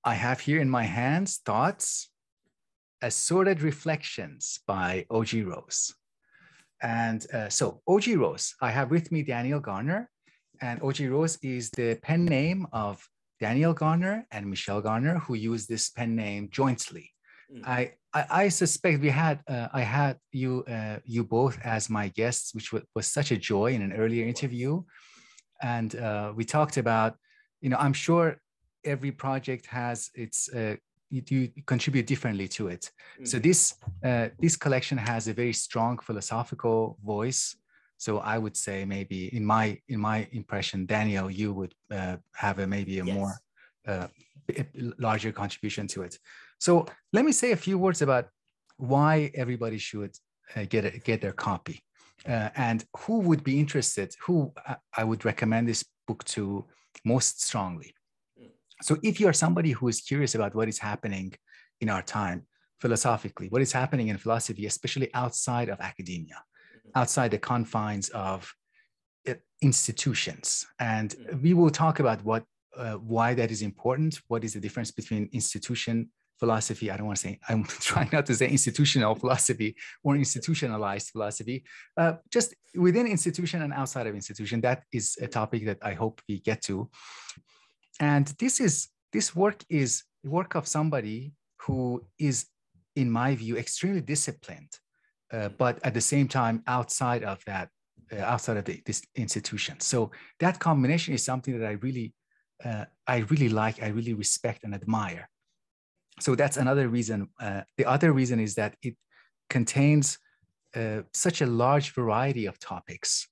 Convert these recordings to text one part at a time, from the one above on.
I have here in my hands Thoughts, Assorted Reflections by O.G. Rose. And so O.G. Rose, I have with me Daniel Garner, and O.G. Rose is the pen name of Daniel Garner and Michelle Garner, who use this pen name jointly. I suspect I had you both as my guests, which was such a joy in an earlier interview. And we talked about, I'm sure every project has its, you contribute differently to it. So this collection has a very strong philosophical voice. So I would say maybe in my impression, Daniel, you would have maybe a more larger contribution to it. So let me say a few words about why everybody should get their copy, and who would be interested, who I would recommend this book to most strongly. So if you are somebody who is curious about what is happening in our time philosophically, what is happening in philosophy, especially outside of academia, outside the confines of institutions, and we will talk about why that is important. What is the difference between institution philosophy? I don't want to say, I'm trying not to say institutional philosophy or institutionalized philosophy, just within institution and outside of institution. That is a topic that I hope we get to. And this work is the work of somebody who is, in my view, extremely disciplined, but at the same time outside of this institution. So that combination is something that I really like, I really respect and admire. So that's another reason. The other reason is that it contains such a large variety of topics,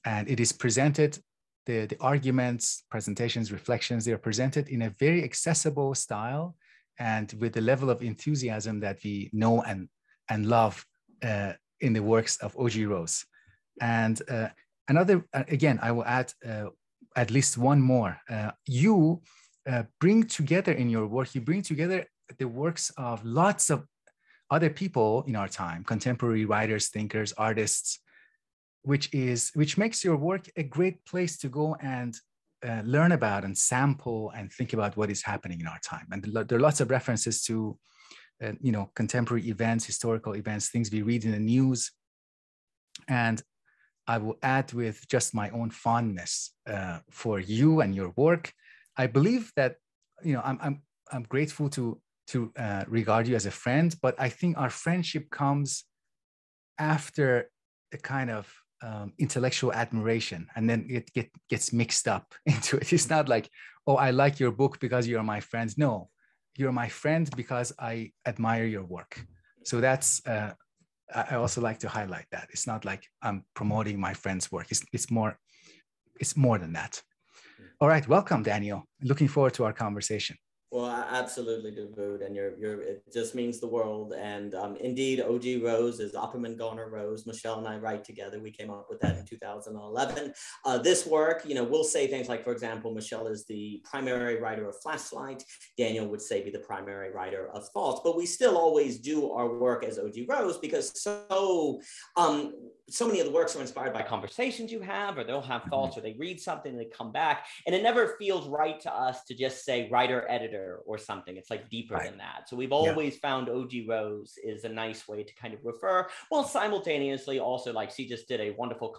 and it is presented, the arguments, presentations, reflections, they're presented in a very accessible style and with the level of enthusiasm that we know and love in the works of O.G. Rose. And again, I will add at least one more. You bring together in your work, you bring together the works of lots of other people in our time, contemporary writers, thinkers, artists, which makes your work a great place to go and learn about and sample and think about what is happening in our time. And there are lots of references to, contemporary events, historical events, things we read in the news. And I will add, with just my own fondness for you and your work, I believe that, I'm grateful to regard you as a friend, but I think our friendship comes after a kind of intellectual admiration, and then it gets mixed up into it. It's not like, oh, I like your book because you're my friend. No, you're my friend because I admire your work. So that's, I also like to highlight that. It's not like I'm promoting my friend's work. It's more than that. All right, welcome, Daniel. Looking forward to our conversation. Well, absolutely, Davood, and it just means the world. And indeed, O.G. Rose is Opperman Garner Rose. Michelle and I write together. We came up with that in 2011. This work, we'll say things like, for example, Michelle is the primary writer of Flashlight. Daniel would say be the primary writer of Thoughts. But we still always do our work as O.G. Rose because so many of the works are inspired by conversations you have, or they'll have thoughts, or they read something and they come back. And it never feels right to us to just say writer, editor, or something. It's like deeper than that. So we've always found O.G. Rose is a nice way to kind of refer, while simultaneously also, like, she just did a wonderful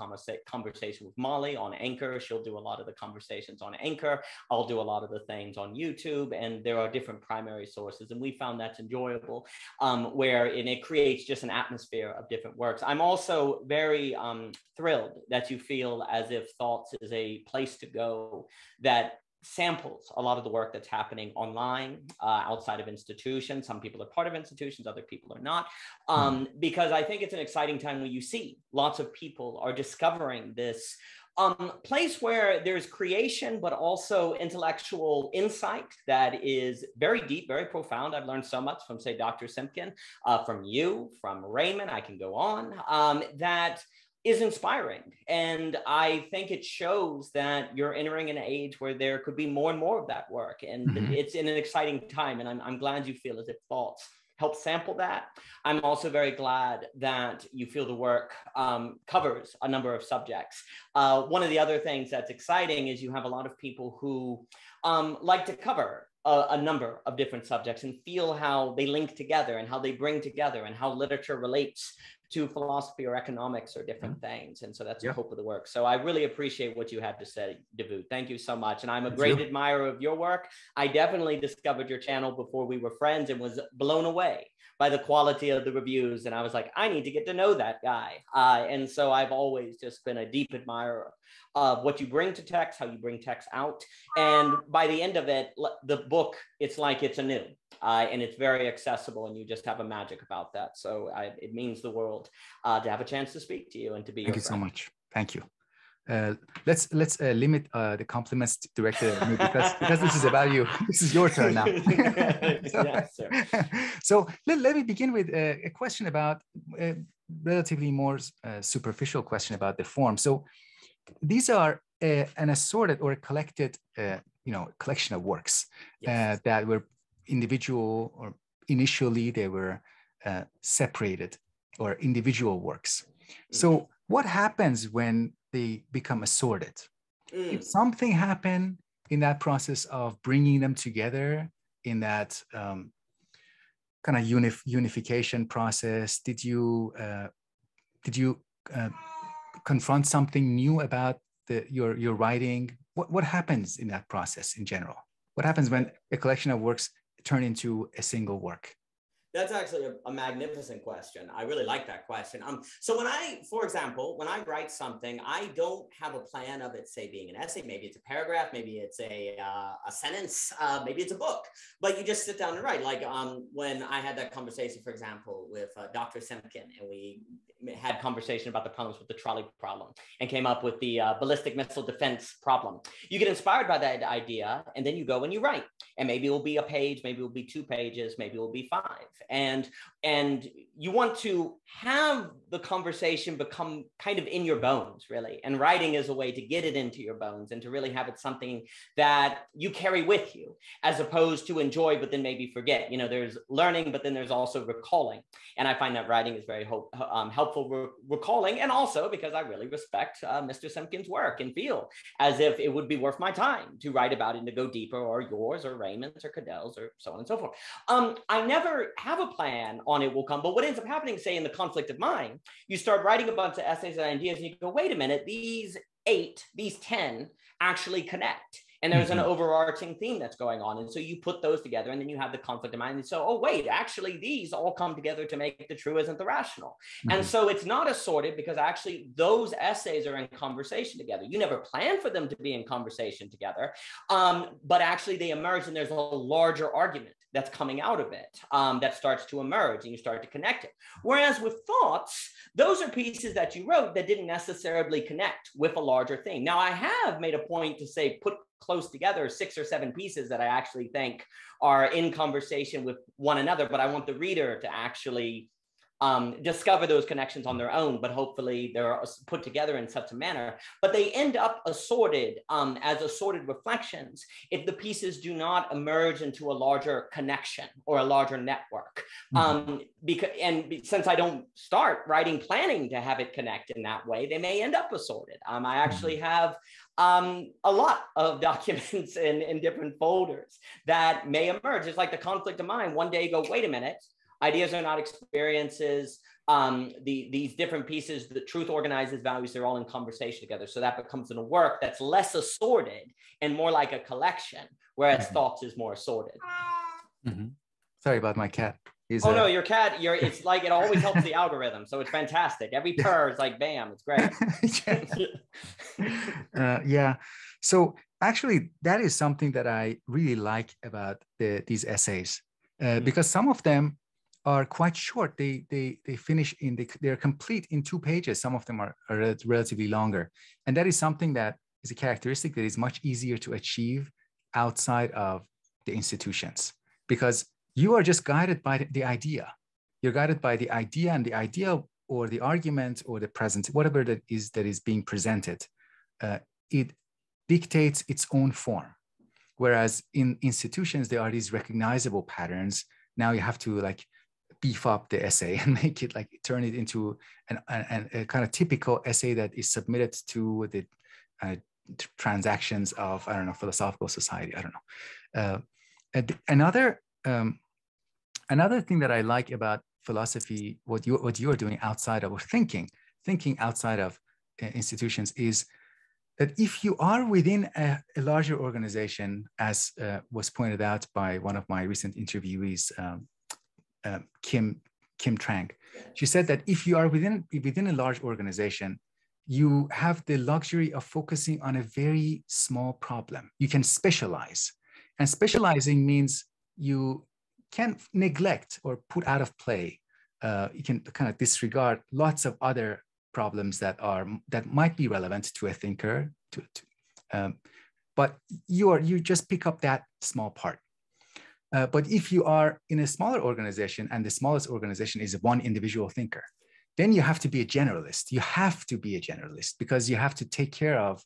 conversation with Molly on Anchor. She'll do a lot of the conversations on Anchor. I'll do a lot of the things on YouTube, and there are different primary sources. And we found that's enjoyable, and it creates just an atmosphere of different works. I'm also very thrilled that you feel as if Thoughts is a place to go that samples a lot of the work that's happening online, outside of institutions. Some people are part of institutions, other people are not, because I think it's an exciting time when you see lots of people are discovering this place where there's creation, but also intellectual insight that is very deep, very profound. I've learned so much from, say, Dr. Simpkin, from you, from Raymond, I can go on, that is inspiring. And I think it shows that you're entering an age where there could be more and more of that work. And it's in an exciting time. And I'm glad you feel as if Thoughts help sample that. I'm also very glad that you feel the work covers a number of subjects. One of the other things that's exciting is you have a lot of people who like to cover a number of different subjects and feel how they link together and how they bring together and how literature relates to philosophy or economics or different things. And so that's the hope of the work. So I really appreciate what you had to say, Davood. Thank you so much. And I'm a great admirer of your work. I definitely discovered your channel before we were friends and was blown away by the quality of the reviews. And I was like, I need to get to know that guy. And so I've always just been a deep admirer of what you bring to text, how you bring text out. And by the end of it, the book, it's like it's anew. And it's very accessible, and you just have a magic about that. So it means the world to have a chance to speak to you and to be your friend. Thank you so much. Thank you. Let's limit the compliments directed at me because this is about you. This is your turn now. Yes, sir. So let me begin with a question about relatively more superficial question about the form. So these are an assorted or a collected, collection of works that were individual, or initially they were separated or individual works. So what happens when they become assorted? If something happened in that process of bringing them together in that kind of unification process, did you confront something new about your writing? What happens in that process in general? What happens when a collection of works turn into a single work? That's actually a magnificent question. I really like that question. So for example, when I write something, I don't have a plan of it, say, being an essay. Maybe it's a paragraph, maybe it's a sentence, maybe it's a book, but you just sit down and write. Like when I had that conversation, for example, with Dr. Semkin, and we had conversation about the problems with the trolley problem and came up with the ballistic missile defense problem. You get inspired by that idea, and then you go and you write. And maybe it will be a page, maybe it will be 2 pages, maybe it will be 5. And you want to have the conversation become kind of in your bones, really. And writing is a way to get it into your bones and to really have it something that you carry with you, as opposed to enjoy, but then maybe forget. There's learning, but then there's also recalling. And I find that writing is very helpful recalling. And also because I really respect Mr. Semkin's work and feel as if it would be worth my time to write about it and to go deeper, or yours or Raymond's or Cadell's or so on and so forth. I never have a plan on it will come, but what ends up happening, say in the conflict of mind, you start writing a bunch of essays and ideas and you go, wait a minute, these 10 actually connect. And there's an overarching theme that's going on. And so you put those together, and then you have the conflict of mind. And so, oh, wait, actually, these all come together to make the true isn't the rational. And so it's not assorted because actually those essays are in conversation together. You never plan for them to be in conversation together, but actually they emerge, and there's a larger argument that's coming out of it that starts to emerge, and you start to connect it. Whereas with thoughts, those are pieces that you wrote that didn't necessarily connect with a larger thing. Now, I have made a point to say, put close together 6 or 7 pieces that I actually think are in conversation with one another, but I want the reader to actually discover those connections on their own, but hopefully they're put together in such a manner. But they end up assorted as assorted reflections if the pieces do not emerge into a larger connection or a larger network. Since I don't start writing planning to have it connect in that way, they may end up assorted. I actually have a lot of documents in different folders that may emerge. It's like the conflict of mind. One day you go, wait a minute, ideas are not experiences. These different pieces, the truth organizes values, they're all in conversation together. So that becomes a work that's less assorted and more like a collection, whereas thoughts is more assorted. Sorry about my cat. No, your cat, it's like, it always helps the algorithm. So it's fantastic. Every purr is like, bam, it's great. Yeah. So actually, that is something that I really like about these essays, because some of them are quite short. They finish they're complete in 2 pages. Some of them are relatively longer. And that is something that is a characteristic that is much easier to achieve outside of the institutions, because you are just guided by the idea. You're guided by the idea, and the idea or the argument or the present, whatever that is being presented, it dictates its own form. Whereas in institutions, there are these recognizable patterns. Now you have to beef up the essay and make it turn it into a kind of typical essay that is submitted to the transactions of, I don't know, philosophical society. I don't know. Another thing that I like about philosophy, what you are doing outside of, or thinking outside of institutions, is that if you are within a larger organization, as was pointed out by one of my recent interviewees, Kim Trang, she said that if you are within a large organization, you have the luxury of focusing on a very small problem. You can specialize, and specializing means you can neglect or put out of play. You can kind of disregard lots of other problems that might be relevant to a thinker. But you just pick up that small part. But if you are in a smaller organization, and the smallest organization is one individual thinker, then you have to be a generalist. You have to be a generalist because you have to take care of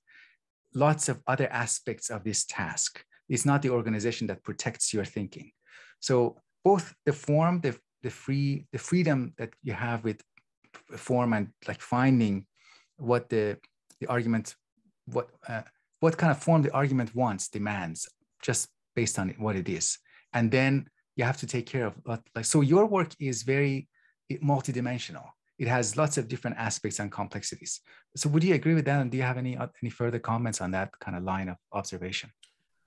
lots of other aspects of this task. It's not the organization that protects your thinking. So both the form, the freedom that you have with form, and like finding what the argument, what kind of form the argument demands, just based on what it is. And then you have to take care of, so your work is very multidimensional. It has lots of different aspects and complexities. So would you agree with that? And do you have any further comments on that kind of line of observation?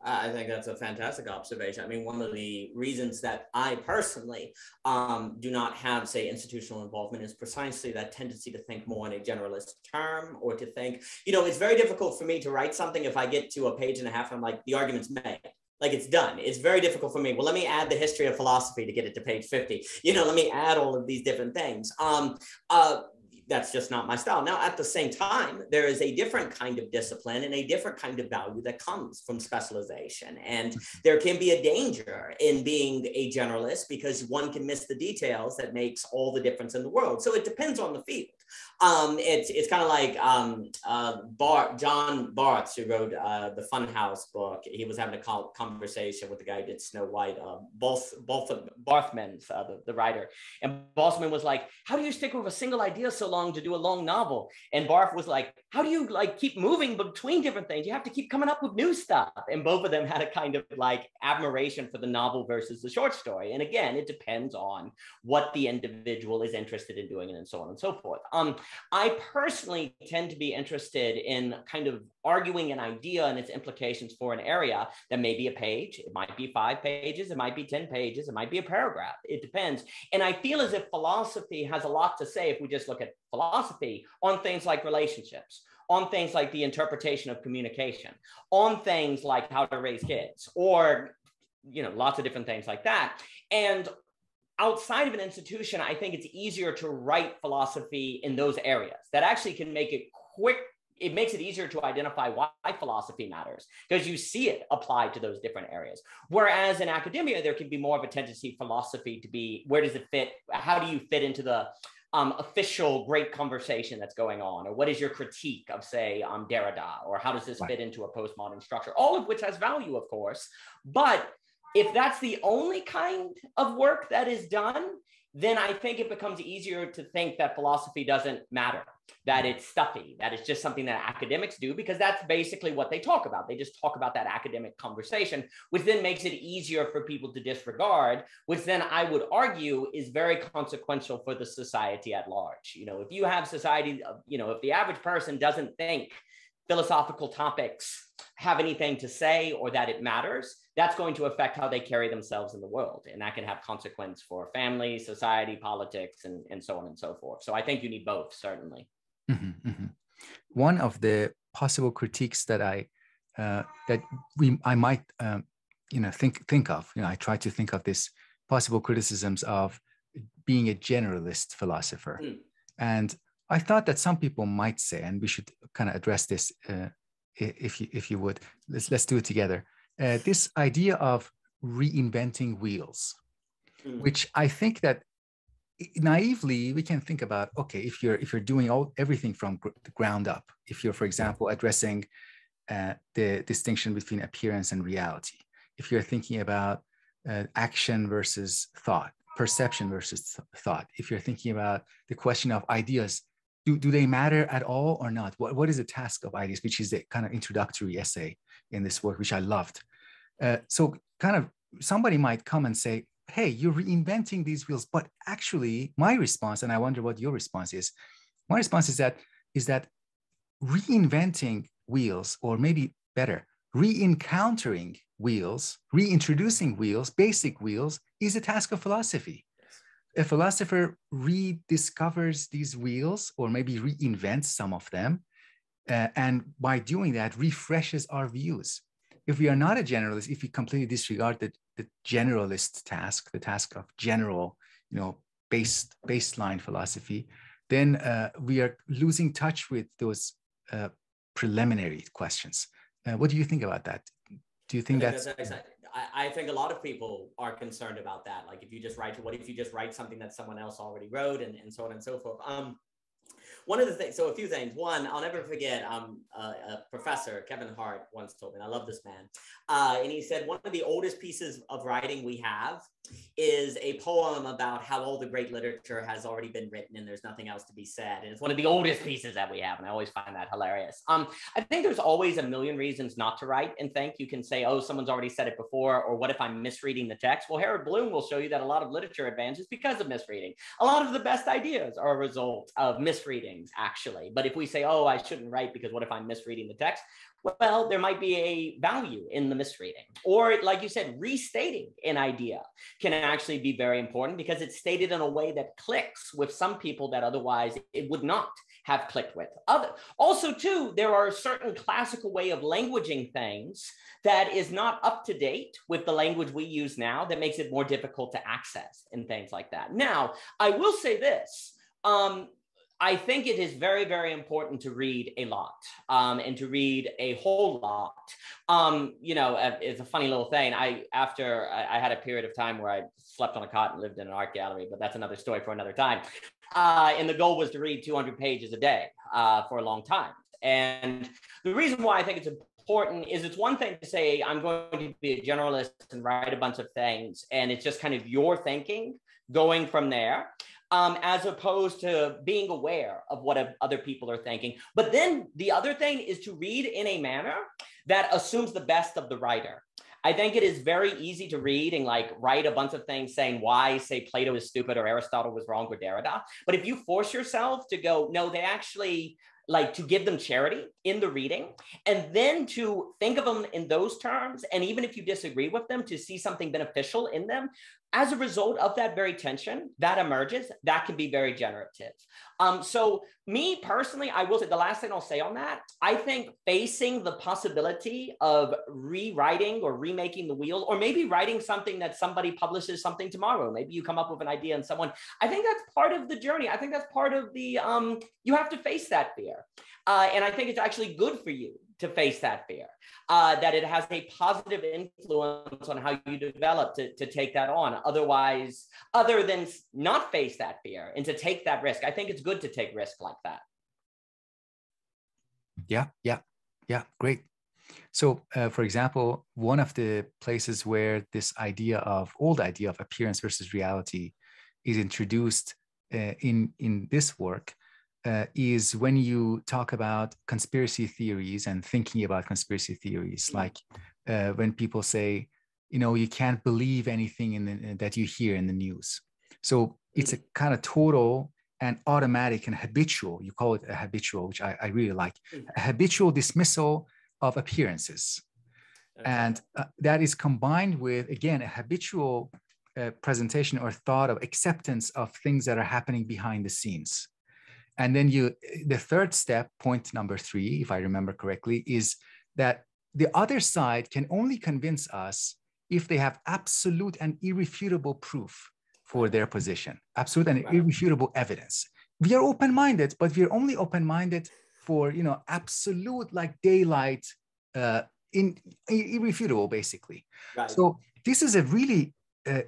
I think that's a fantastic observation. I mean, one of the reasons that I personally do not have, say, institutional involvement is precisely that tendency to think more in a generalist term, or to think, it's very difficult for me to write something if I get to a page and a half and I'm like, the argument's made. Like, it's done. It's very difficult for me. Well, let me add the history of philosophy to get it to page 50. Let me add all of these different things. That's just not my style. Now, at the same time, there is a different kind of discipline and a different kind of value that comes from specialization. And there can be a danger in being a generalist, because one can miss the details that makes all the difference in the world. So it depends on the field. It's kind of like John Barth, who wrote the Funhouse book. He was having a conversation with the guy who did Snow White, Barthman, the writer. And Barthman was like, how do you stick with a single idea so long to do a long novel? And Barth was like, how do you keep moving between different things? You have to keep coming up with new stuff. And both of them had a kind of admiration for the novel versus the short story. And again, it depends on what the individual is interested in doing, and so on and so forth. I personally tend to be interested in kind of arguing an idea and its implications for an area that may be a page. It might be 5 pages. It might be 10 pages. It might be a paragraph. It depends. And I feel as if philosophy has a lot to say, if we just look at philosophy, on things like relationships, on things like the interpretation of communication, on things like how to raise kids, or, lots of different things like that. And outside of an institution, I think it's easier to write philosophy in those areas. That actually can make it quick. It makes it easier to identify why philosophy matters, because you see it applied to those different areas. Whereas in academia, there can be more of a tendency philosophy to be, where does it fit? How do you fit into the official great conversation that's going on? Or what is your critique of, say, Derrida? Or how does this fit into a postmodern structure? All of which has value, of course. But if that's the only kind of work that is done, then I think it becomes easier to think that philosophy doesn't matter, that it's stuffy, that it's just something that academics do, because that's basically what they talk about. They just talk about that academic conversation, which then makes it easier for people to disregard, which then I would argue is very consequential for the society at large. If you have society, if the average person doesn't think philosophical topics have anything to say, or that it matters, that's going to affect how they carry themselves in the world. And that can have consequence for family, society, politics, and so on and so forth. So I think you need both, certainly. Mm-hmm, mm-hmm. One of the possible critiques that I might think of, I try to think of this possible criticisms of being a generalist philosopher. And I thought that some people might say, and we should kind of address this if you would, let's do it together. This idea of reinventing wheels, which I think that naively we can think about. Okay, if you're doing everything from the ground up, if you're, for example, addressing the distinction between appearance and reality, if you're thinking about action versus thought, perception versus thought, if you're thinking about the question of ideas, do they matter at all or not? What is the task of ideas, which is the kind of introductory essay in this work, which I loved. So kind of somebody might come and say, hey, you're reinventing these wheels. But actually, my response, and I wonder what your response is, my response is that reinventing wheels, or maybe better, re-encountering wheels, reintroducing wheels, basic wheels, is a task of philosophy. A philosopher rediscovers these wheels, or maybe reinvents some of them, and by doing that, refreshes our views. If we are not a generalist, if we completely disregard the generalist task, the task of general, baseline philosophy, then we are losing touch with those preliminary questions. What do you think about that? Do you think that's exactly? I think a lot of people are concerned about that. Like, if you just write, what if you just write something that someone else already wrote, and so on and so forth. One of the things, so a few things. One, I'll never forget, a professor, Kevin Hart, once told me, and I love this man, and he said, one of the oldest pieces of writing we have is a poem about how all the great literature has already been written and there's nothing else to be said. And it's one of the oldest pieces that we have, and I always find that hilarious. I think there's always a million reasons not to write and think. You can say, oh, someone's already said it before, or what if I'm misreading the text? Well, Harold Bloom will show you that a lot of literature advances because of misreading. A lot of the best ideas are a result of misreadings, actually. But if we say, oh, I shouldn't write because what if I'm misreading the text? Well, there might be a value in the misreading. Or, like you said, restating an idea can actually be very important because it's stated in a way that clicks with some people that otherwise it would not have clicked with. Also, too, there are a certain classical way of languaging things that is not up to date with the language we use now that makes it more difficult to access and things like that. Now, I will say this. I think it is very, very important to read a lot and to read a whole lot. It's a funny little thing. I had a period of time where I slept on a cot and lived in an art gallery, but that's another story for another time. And the goal was to read 200 pages a day for a long time. And the reason why I think it's important is it's one thing to say, I'm going to be a generalist and write a bunch of things, and it's just kind of your thinking going from there. As opposed to being aware of what other people are thinking. But then the other thing is to read in a manner that assumes the best of the writer. I think it is very easy to read and write a bunch of things saying why, say, Plato is stupid or Aristotle was wrong or Derrida. But if you force yourself to go, no, they actually to give them charity in the reading, and then to think of them in those terms, and even if you disagree with them, to see something beneficial in them, as a result of that very tension that emerges, that can be very generative. So me personally, I will say the last thing I'll say on that, I think facing the possibility of rewriting or remaking the wheel, or maybe writing something that somebody publishes something tomorrow, maybe you come up with an idea and someone, I think that's part of the journey. I think that's part of the, you have to face that fear. And I think it's actually good for you to face that fear, that it has a positive influence on how you develop to take that on. Otherwise, other than not face that fear and to take that risk, I think it's good to take risk like that. Yeah, great. So, for example, one of the places where this old idea of appearance versus reality is introduced in this work is when you talk about conspiracy theories and thinking about conspiracy theories, like when people say, you can't believe anything that you hear in the news. So it's a kind of total and automatic and habitual, you call it a habitual, which I really like, a habitual dismissal of appearances. Okay. And that is combined with, again, a habitual presentation or thought of acceptance of things that are happening behind the scenes. And then the third step, point number 3, if I remember correctly, is that the other side can only convince us if they have absolute and irrefutable proof for their position, absolute and irrefutable evidence. We are open-minded, but we are only open-minded for, absolute like daylight, irrefutable, basically. Right. So this is a really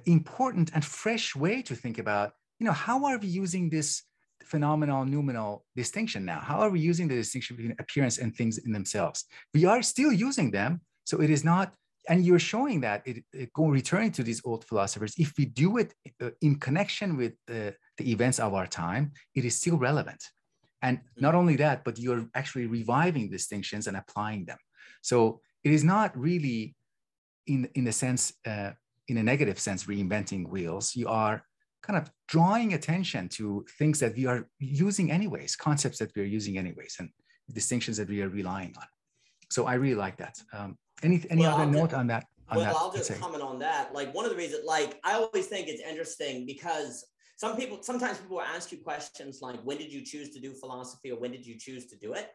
important and fresh way to think about, how are we using this phenomenal noumenal distinction now? How are we using the distinction between appearance and things in themselves? We are still using them. So it is not, and you're showing that returning to these old philosophers, if we do it in connection with the events of our time, it is still relevant. And not only that, but you're actually reviving distinctions and applying them. So it is not really in the sense in a negative sense, reinventing wheels. You are kind of drawing attention to things that we are using anyways, concepts that we are using anyways, and distinctions that we are relying on. So I really like that. Any other note on that? I'll just comment on that. Like, one of the reasons, like, I always think it's interesting because sometimes people will ask you questions like, when did you choose to do philosophy, or when did you choose to do it?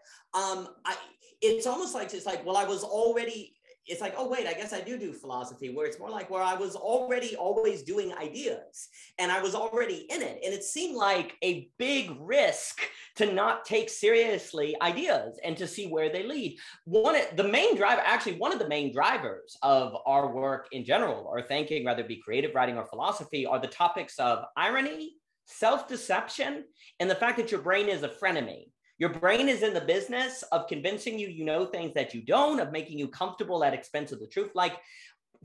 It's almost like, it's like, well, I was already, it's like, oh, wait, I guess I do philosophy, where it's more like where I was already always doing ideas and I was already in it. And it seemed like a big risk to not take seriously ideas and to see where they lead. One of the main drivers of our work in general, or thinking, whether it be creative writing or philosophy, are the topics of irony, self-deception, and the fact that your brain is a frenemy. Your brain is in the business of convincing you you know things that you don't, of making you comfortable at expense of the truth. Like,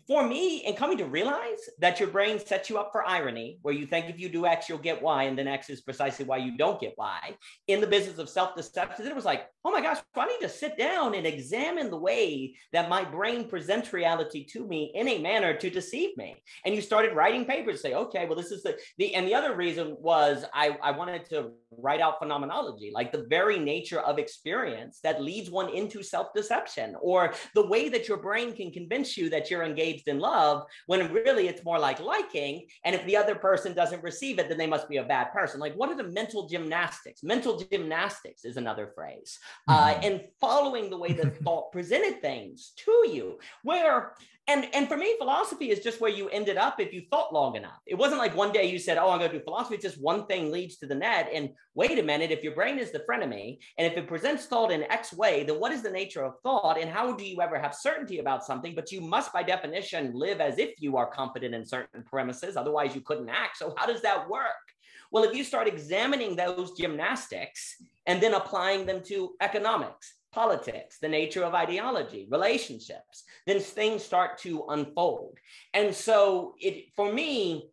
for me, in coming to realize that your brain sets you up for irony, where you think if you do X, you'll get Y, and then X is precisely why you don't get Y, in the business of self-deception, it was like, oh my gosh, I need to sit down and examine the way that my brain presents reality to me in a manner to deceive me. And you started writing papers, say, okay, well, this is and the other reason was I wanted to write out phenomenology, like the very nature of experience that leads one into self-deception, or the way that your brain can convince you that you're engaged in love when really it's more like liking, and if the other person doesn't receive it, then they must be a bad person. Like, what are the mental gymnastics? Mental gymnastics is another phrase. And following the way that thought presented things to you, where and for me, philosophy is just where you ended up if you thought long enough. It wasn't like one day you said, oh, I'm going to do philosophy. It's just one thing leads to the net. And wait a minute, if your brain is the frenemy, and if it presents thought in X way, then what is the nature of thought? And how do you ever have certainty about something? But you must, by definition, live as if you are confident in certain premises. Otherwise, you couldn't act. So how does that work? Well, if you start examining those gymnastics and then applying them to economics, politics, the nature of ideology, relationships, then things start to unfold. And so for me,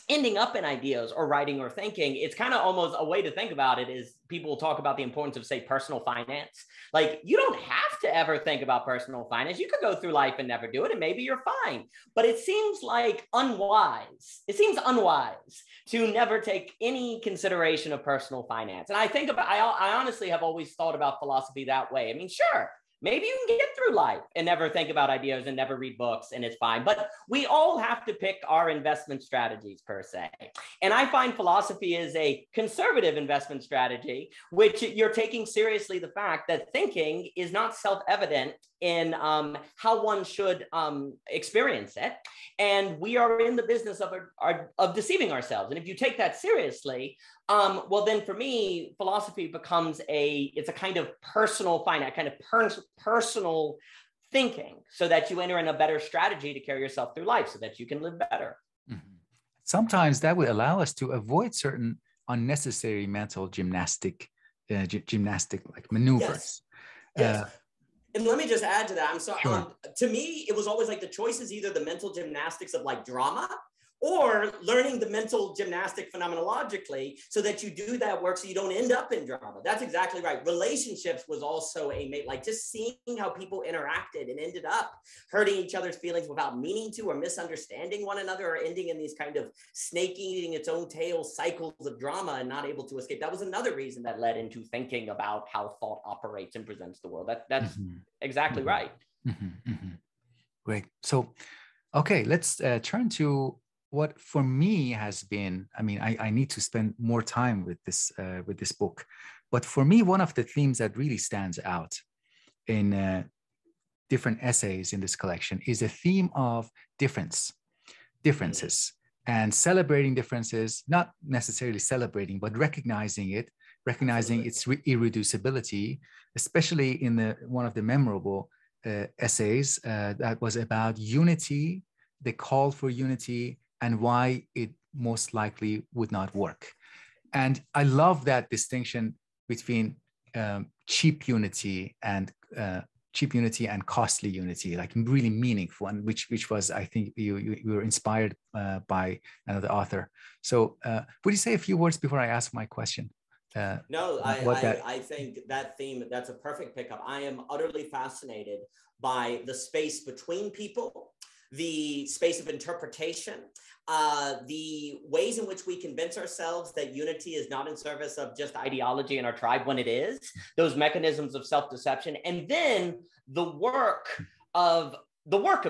ending up in ideas or writing or thinking, it's kind of almost a way to think about it is people talk about the importance of, say, personal finance. Like, you don't have to ever think about personal finance. You could go through life and never do it, and maybe you're fine. But it seems like unwise. It seems unwise to never take any consideration of personal finance. And I honestly have always thought about philosophy that way. I mean, sure, maybe you can get through life and never think about ideas and never read books, and it's fine. But we all have to pick our investment strategies, per se. And I find philosophy is a conservative investment strategy, which you're taking seriously the fact that thinking is not self-evident in how one should experience it. And we are in the business of deceiving ourselves. And if you take that seriously, well, then for me, philosophy becomes it's a kind of personal finance, kind of personal thinking, so that you enter in a better strategy to carry yourself through life so that you can live better. Mm-hmm. Sometimes that would allow us to avoid certain unnecessary mental gymnastic like maneuvers. Yes. And let me just add to that. I'm sorry. Sure. To me, it was always like the choice is either the mental gymnastics of like drama, or learning the mental gymnastic phenomenologically, so that you do that work so you don't end up in drama. That's exactly right. Relationships was also like just seeing how people interacted and ended up hurting each other's feelings without meaning to, or misunderstanding one another, or ending in these kind of snake eating its own tail cycles of drama and not able to escape. That was another reason that led into thinking about how thought operates and presents the world. That's exactly right. Great. So, okay, let's turn to what for me has been, I mean, I need to spend more time with this book, but for me, one of the themes that really stands out in different essays in this collection is a theme of differences, and celebrating differences, not necessarily celebrating, but recognizing its irreducibility, especially in one of the memorable essays that was about unity, the call for unity, and why it most likely would not work. And I love that distinction between cheap unity and costly unity, like really meaningful, and which was, I think you were inspired by another author. So would you say a few words before I ask my question? No, I think that theme, that's a perfect pickup. I am utterly fascinated by the space between people, the space of interpretation, the ways in which we convince ourselves that unity is not in service of just ideology in our tribe when it is, those mechanisms of self-deception, and then the work of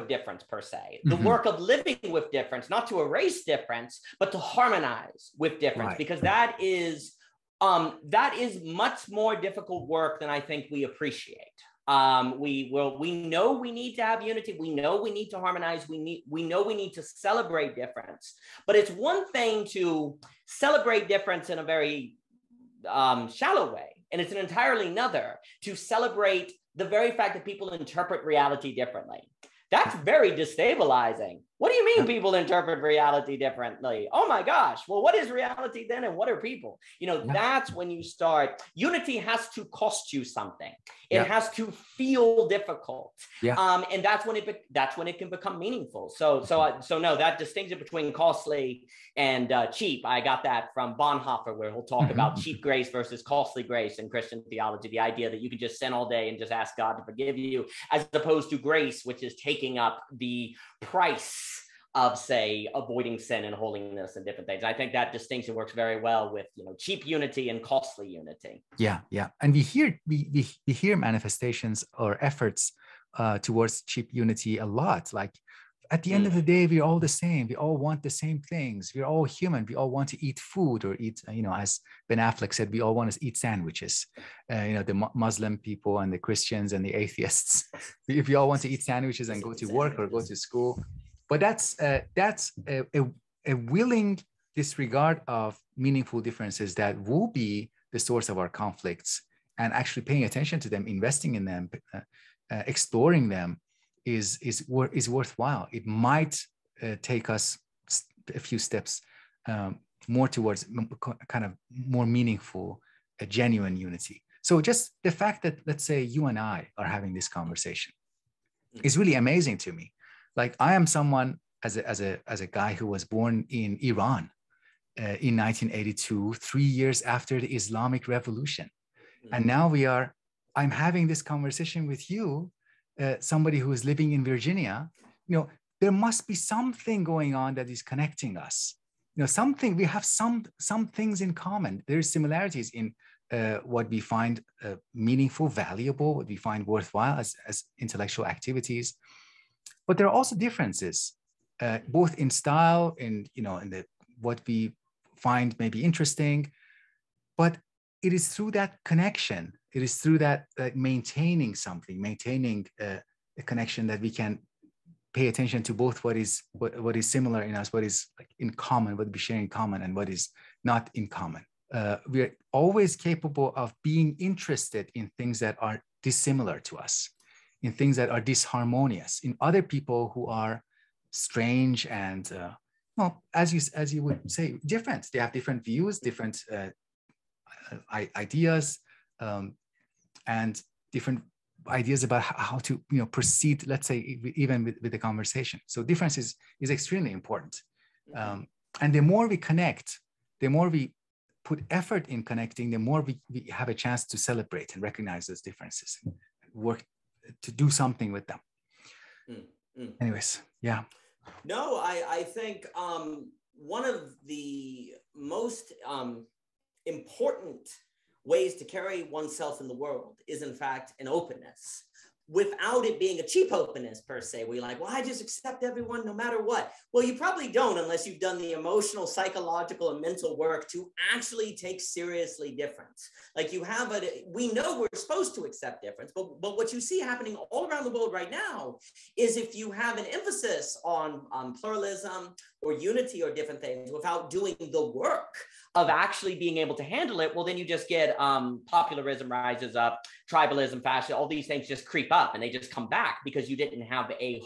difference per se, the work of living with difference, not to erase difference, but to harmonize with difference, because that is much more difficult work than I think we appreciate. We know we need to have unity. We know we need to harmonize. We know we need to celebrate difference. But it's one thing to celebrate difference in a very shallow way, and it's an entirely another to celebrate the very fact that people interpret reality differently. That's very destabilizing. What do you mean people interpret reality differently? Oh my gosh. Well, what is reality then? And what are people? That's when you start. Unity has to cost you something. It has to feel difficult. And that's when it can become meaningful. So no, that distinction between costly and cheap, I got that from Bonhoeffer, where he'll talk about cheap grace versus costly grace in Christian theology. The idea that you can just sin all day and just ask God to forgive you, as opposed to grace, which is taking up the price of, say, avoiding sin and holiness and different things. I think that distinction works very well with, cheap unity and costly unity. Yeah. And we hear manifestations or efforts towards cheap unity a lot. Like, at the end of the day, we're all the same. We all want the same things. We're all human. We all want to eat food or eat, as Ben Affleck said, we all want to eat sandwiches. The Muslim people and the Christians and the atheists, we all want to eat sandwiches and go to work or go to school. But that's a willing disregard of meaningful differences that will be the source of our conflicts, and actually paying attention to them, investing in them, exploring them is worthwhile. It might take us a few steps more towards kind of more meaningful, genuine unity. So just the fact that, let's say, you and I are having this conversation is really amazing to me. Like, I am someone, as a guy who was born in Iran in 1982, 3 years after the Islamic Revolution. And now I'm having this conversation with you, somebody who is living in Virginia. There must be something going on that is connecting us. We have some things in common. There's similarities in what we find meaningful, valuable, what we find worthwhile as intellectual activities. But there are also differences, both in style, in what we find maybe interesting. But it is through that connection, it is through that maintaining a connection, that we can pay attention to both what is similar in us, what is like in common, what we share in common, and what is not in common. We are always capable of being interested in things that are dissimilar to us, in things that are disharmonious, in other people who are strange and, as you would say, different. They have different views, different ideas, and different ideas about how to proceed, let's say, even with the conversation. So difference is extremely important. And the more we connect, the more we put effort in connecting, the more we have a chance to celebrate and recognize those differences and work to do something with them. Anyways, yeah. No, I think one of the most important ways to carry oneself in the world is, in fact, an openness, without it being a cheap openness per se, where you're like, well, I just accept everyone no matter what. Well, you probably don't, unless you've done the emotional, psychological, and mental work to actually take seriously difference. Like, we know we're supposed to accept difference, but what you see happening all around the world right now is, if you have an emphasis on pluralism or unity or different things without doing the work of actually being able to handle it, well, then you just get popularism rises up, tribalism, fascism, all these things just creep up, and they just come back because you didn't have a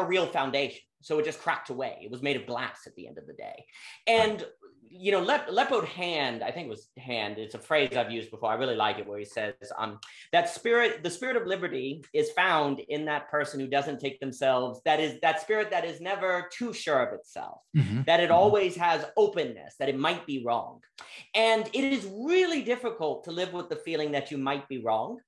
real foundation. So it just cracked away. It was made of glass at the end of the day. And, Leopold Hand, I think it was Hand, it's a phrase I've used before, I really like it, where he says the spirit of liberty is found in that person who doesn't take themselves, that spirit that is never too sure of itself, that it always has openness, that it might be wrong. And it is really difficult to live with the feeling that you might be wrong.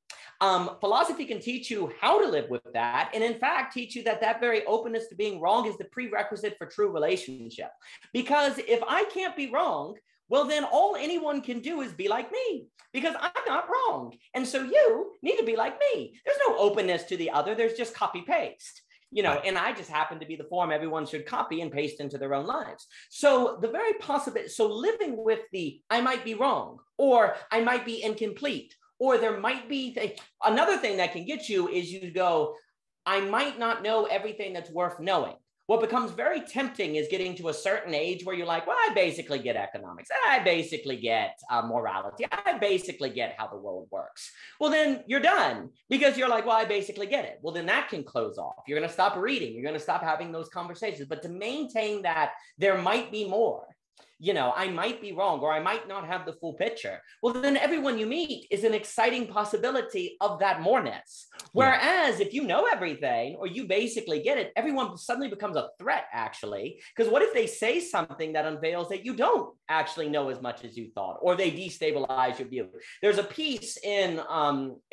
Philosophy can teach you how to live with that, and in fact teach you that that very openness to being wrong is the prerequisite for true relationship. Because if I can't be wrong, well, then all anyone can do is be like me, because I'm not wrong. And so you need to be like me. There's no openness to the other. There's just copy paste, you know, and I just happen to be the form everyone should copy and paste into their own lives. So the very possibility, so living with the, I might be wrong, or I might be incomplete, or there might be, another thing that can get you is you go, I might not know everything that's worth knowing. What becomes very tempting is getting to a certain age where you're like, well, I basically get economics. I basically get morality. I basically get how the world works. Well, then you're done, because you're like, well, I basically get it. Well, then that can close off. You're going to stop reading. You're going to stop having those conversations. But to maintain that there might be more, you know, I might be wrong, or I might not have the full picture. Well, then everyone you meet is an exciting possibility of that moreness. Whereas if you know everything, or you basically get it, everyone suddenly becomes a threat, actually. Because what if they say something that unveils that you don't actually know as much as you thought, or they destabilize your view? There's a piece in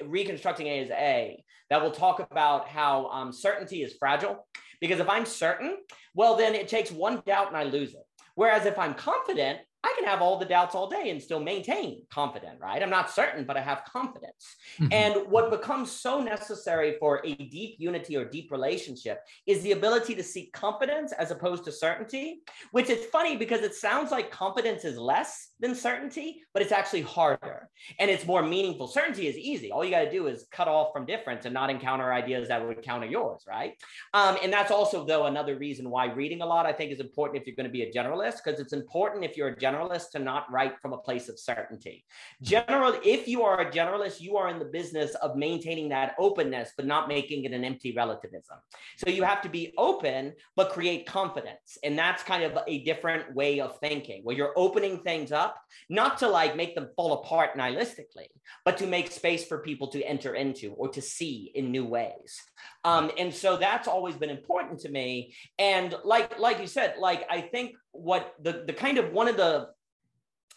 Reconstructing A is A that will talk about how certainty is fragile. Because if I'm certain, well, then it takes one doubt and I lose it. Whereas if I'm confident, I can have all the doubts all day and still maintain confident, right? I'm not certain, but I have confidence. Mm-hmm. And what becomes so necessary for a deep unity or deep relationship is the ability to seek confidence as opposed to certainty, which is funny because it sounds like confidence is less than certainty, but it's actually harder and it's more meaningful. Certainty is easy. All you got to do is cut off from difference and not encounter ideas that would counter yours, right? And that's also, though, another reason why reading a lot, I think, is important if you're going to be a generalist, because it's important if you're a generalist to not write from a place of certainty. If you are a generalist, you are in the business of maintaining that openness, but not making it an empty relativism. So you have to be open, but create confidence. And that's kind of a different way of thinking, where you're opening things up, not to like make them fall apart nihilistically, but to make space for people to enter into or to see in new ways. And so that's always been important to me. And like you said, like, I think what the kind of one of the,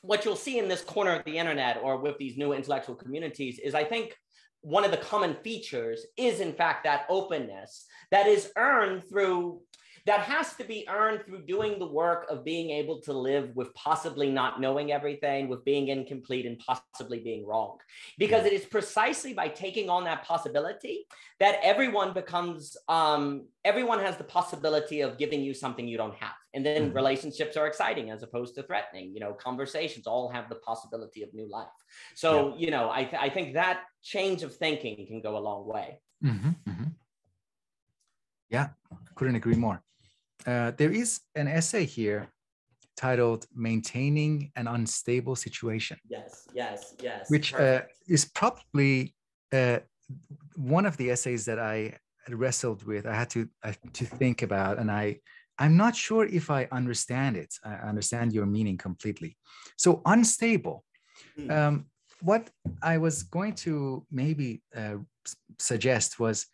what you'll see in this corner of the internet or with these new intellectual communities is, I think, one of the common features is, in fact, that openness that is earned through, that has to be earned through doing the work of being able to live with possibly not knowing everything, with being incomplete and possibly being wrong. Because it is precisely by taking on that possibility that everyone becomes, everyone has the possibility of giving you something you don't have. And then relationships are exciting as opposed to threatening. You know, conversations all have the possibility of new life. So, you know, I think that change of thinking can go a long way. Yeah, couldn't agree more. There is an essay here titled Maintaining an Unstable Situation. Yes. Which is probably one of the essays that I wrestled with. I had to think about, and I'm not sure if I understand it. I understand your meaning completely. So unstable. What I was going to maybe suggest was,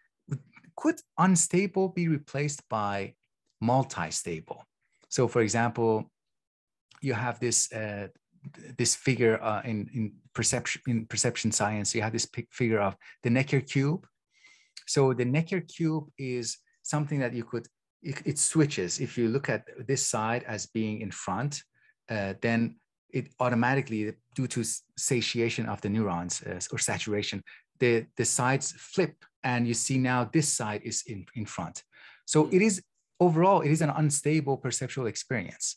could unstable be replaced by multi-stable? So, for example, you have this figure in perception science. You have this figure of the Necker cube. So the Necker cube is something that it switches. If you look at this side as being in front, then it automatically, due to satiation of the neurons or saturation, the sides flip, and you see now this side is in front. So it is, overall, it is an unstable perceptual experience,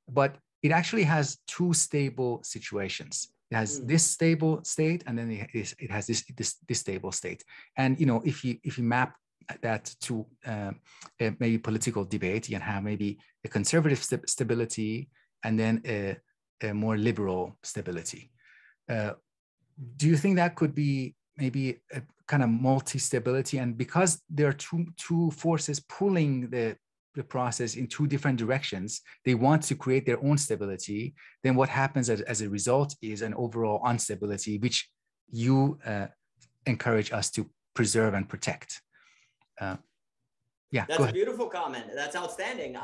but it actually has two stable situations. It has this stable state, and then it has this stable state. And, you know, if you map that to maybe political debate, you can have maybe a conservative stability and then a more liberal stability. Do you think that could be maybe a kind of multi-stability? And because there are two forces pulling the process in two different directions, they want to create their own stability. Then what happens as a result is an overall instability, which you encourage us to preserve and protect. Yeah, That's go a ahead. beautiful comment. That's outstanding.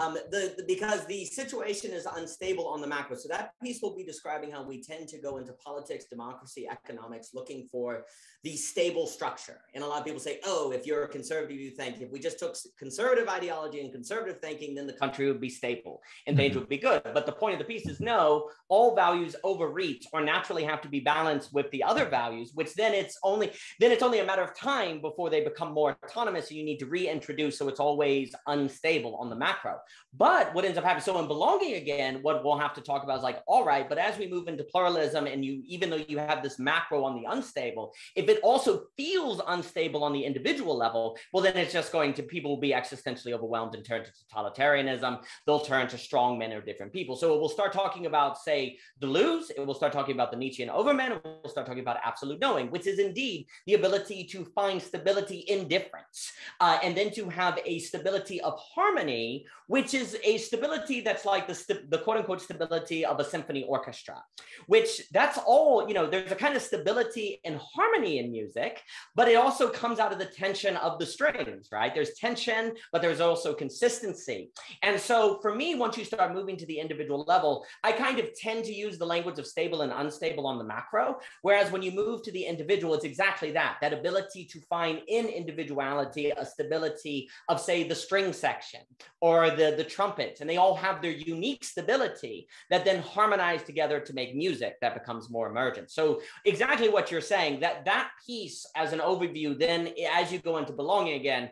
Because the situation is unstable on the macro. So that piece will be describing how we tend to go into politics, democracy, economics, looking for the stable structure. And a lot of people say, oh, if you're a conservative, you think if we just took conservative ideology and conservative thinking, then the country would be stable and things would be good. But the point of the piece is no, all values overreach or naturally have to be balanced with the other values, which then it's only a matter of time before they become more autonomous. And you need to reintroduce, so it's always unstable on the macro. But what ends up happening, so in belonging again, what we'll have to talk about is like, all right, but as we move into pluralism and you, even though you have this macro on the unstable, if it also feels unstable on the individual level, well, then it's just going to, people will be existentially overwhelmed and turn to totalitarianism. They'll turn to strong men or different people. So it will start talking about, say, Deleuze, it will start talking about the Nietzschean overman, it will start talking about absolute knowing, which is indeed the ability to find stability in difference, and then to have a stability of harmony, which is a stability that's like the quote unquote stability of a symphony orchestra, which that's all, you know, there's a kind of stability and harmony in music, but it also comes out of the tension of the strings, right? There's tension, but there's also consistency. And so for me, once you start moving to the individual level, I kind of tend to use the language of stable and unstable on the macro, whereas when you move to the individual, it's exactly that ability to find in individuality a stability of, say, the string section or the trumpets, and they all have their unique stability that then harmonize together to make music that becomes more emergent. So exactly what you're saying, that piece as an overview, then as you go into belonging again,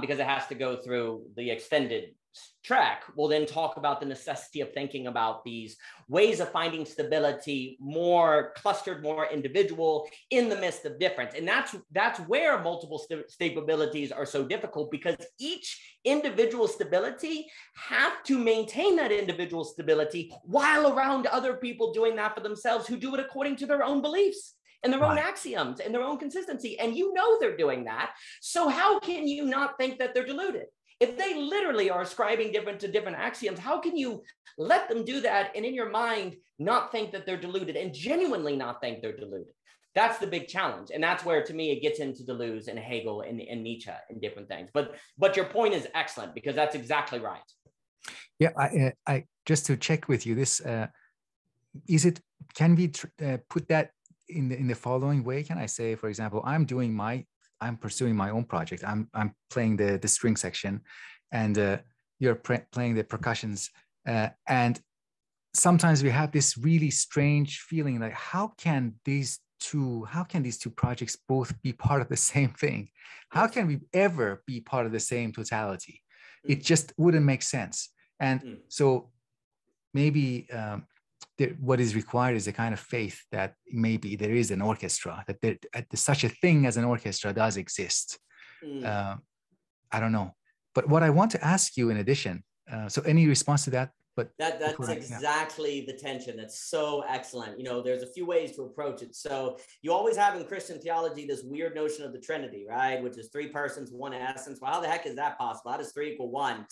because it has to go through the extended track, we'll then talk about the necessity of thinking about these ways of finding stability, more clustered, more individual in the midst of difference. And that's where multiple stabilities are so difficult, because each individual stability have to maintain that individual stability while around other people doing that for themselves, who do it according to their own beliefs and their own axioms and their own consistency. And you know they're doing that. So how can you not think that they're deluded? If they literally are ascribing different axioms, how can you let them do that and in your mind not think that they're deluded and genuinely not think they're deluded? That's the big challenge. And that's where, to me, it gets into Deleuze and Hegel and Nietzsche and different things. But your point is excellent, because that's exactly right. Yeah, I just to check with you, this can we put that in the following way? Can I say, for example, I'm pursuing my own project. I'm playing the string section, and you're playing the percussions. And sometimes we have this really strange feeling, like how can these two projects both be part of the same thing? How can we ever be part of the same totality? It just wouldn't make sense. And so maybe what is required is a kind of faith that maybe there is an orchestra, that such a thing as an orchestra does exist. I don't know. But what I want to ask you in addition, so any response to that? But that's exactly the tension. That's so excellent. You know, there's a few ways to approach it. So you always have in Christian theology this weird notion of the Trinity, right? Which is three persons, one essence. Well, how the heck is that possible? How does three equal one?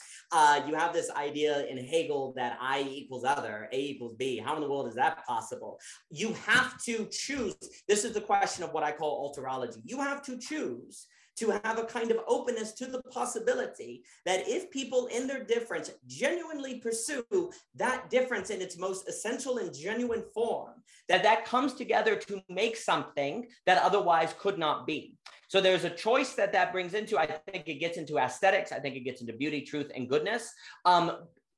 You have this idea in Hegel that I equals other, A equals B. How in the world is that possible? You have to choose. This is the question of what I call alterology. You have to choose to have a kind of openness to the possibility that if people in their difference genuinely pursue that difference in its most essential and genuine form, that comes together to make something that otherwise could not be. So there's a choice that brings into, I think it gets into aesthetics. I think it gets into beauty, truth, and goodness.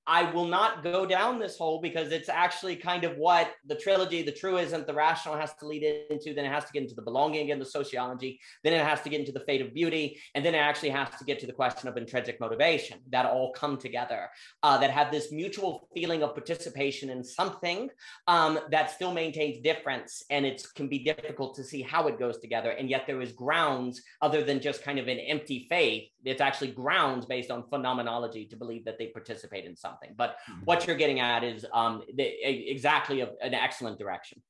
I will not go down this hole, because it's actually kind of what the trilogy, the truism, the rational has to lead into. Then it has to get into the belonging again, the sociology. Then it has to get into the fate of beauty. And then it actually has to get to the question of intrinsic motivation, that all come together, that have this mutual feeling of participation in something that still maintains difference. And it can be difficult to see how it goes together. And yet there is grounds other than just kind of an empty faith. It's actually grounds based on phenomenology to believe that they participate in something. But what you're getting at is exactly an excellent direction.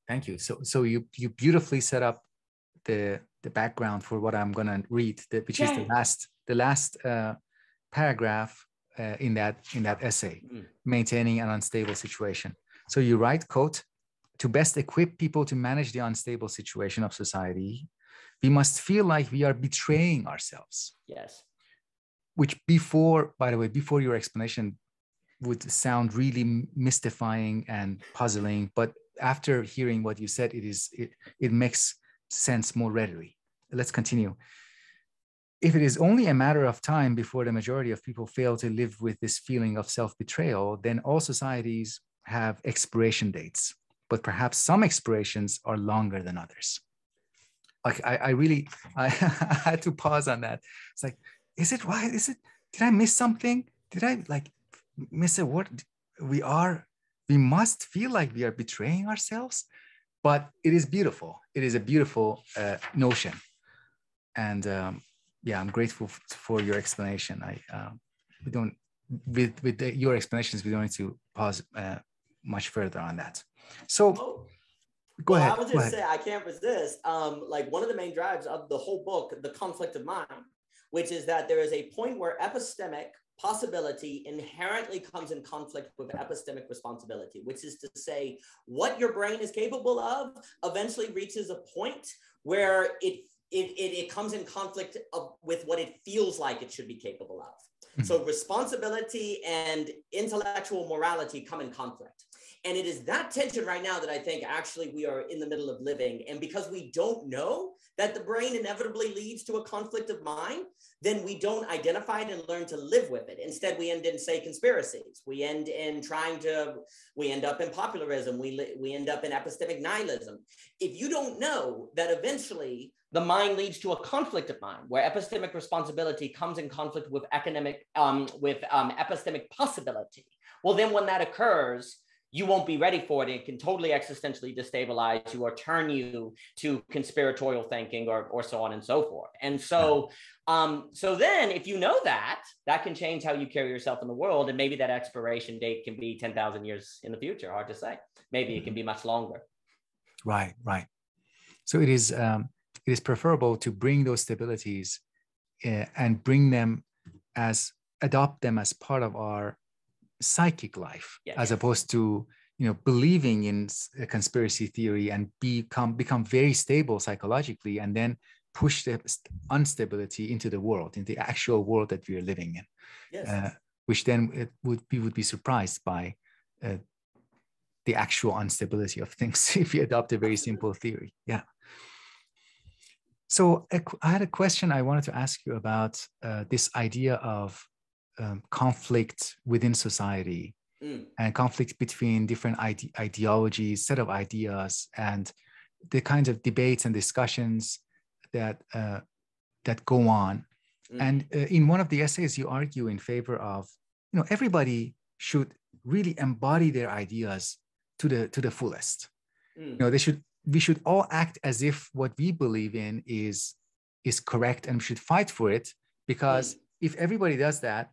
Thank you. So you beautifully set up the background for what I'm going to read, which is the last paragraph in that essay, maintaining an unstable situation. So you write, quote, "To best equip people to manage the unstable situation of society, we must feel like we are betraying ourselves." Yes. which before, by the way, before your explanation would sound really mystifying and puzzling, but after hearing what you said, it makes sense more readily. Let's continue. If it is only a matter of time before the majority of people fail to live with this feeling of self-betrayal, then all societies have expiration dates, but perhaps some expirations are longer than others. Like I had to pause on that. It's like, is it right? Did I miss something? Did I like miss a word? We must feel like we are betraying ourselves, but it is beautiful. It is a beautiful notion. And yeah, I'm grateful for your explanation. We don't, with your explanations, we don't need to pause much further on that. So go ahead. I would just say, I can't resist. Like one of the main drives of the whole book, The Conflict of Mind, which is that there is a point where epistemic possibility inherently comes in conflict with epistemic responsibility, which is to say what your brain is capable of eventually reaches a point where it comes in conflict with what it feels like it should be capable of. Mm-hmm. So responsibility and intellectual morality come in conflict. And it is that tension right now that I think actually we are in the middle of living. And because we don't know that the brain inevitably leads to a conflict of mind, then we don't identify it and learn to live with it. Instead, we end in, say, conspiracies. We end up in popularism. We end up in epistemic nihilism. If you don't know that eventually the mind leads to a conflict of mind, where epistemic responsibility comes in conflict with epistemic possibility, well, then when that occurs, you won't be ready for it. It can totally existentially destabilize you or turn you to conspiratorial thinking or so on and so forth. And so, so then if you know that can change how you carry yourself in the world. And maybe that expiration date can be 10,000 years in the future. Hard to say. Maybe it can be much longer. Right, right. So it is preferable to bring those stabilities and adopt them as part of our psychic life, as opposed to believing in a conspiracy theory and become very stable psychologically, and then push the instability into the world, in the actual world that we are living in. Yes. Which then we would be surprised by the actual instability of things if you adopt a very simple theory. Yeah. So I had a question I wanted to ask you about this idea of conflict within society and conflict between different ideologies, set of ideas, and the kinds of debates and discussions that go on. And in one of the essays, you argue in favor of, everybody should really embody their ideas to the fullest. We should all act as if what we believe in is correct, and we should fight for it, because if everybody does that,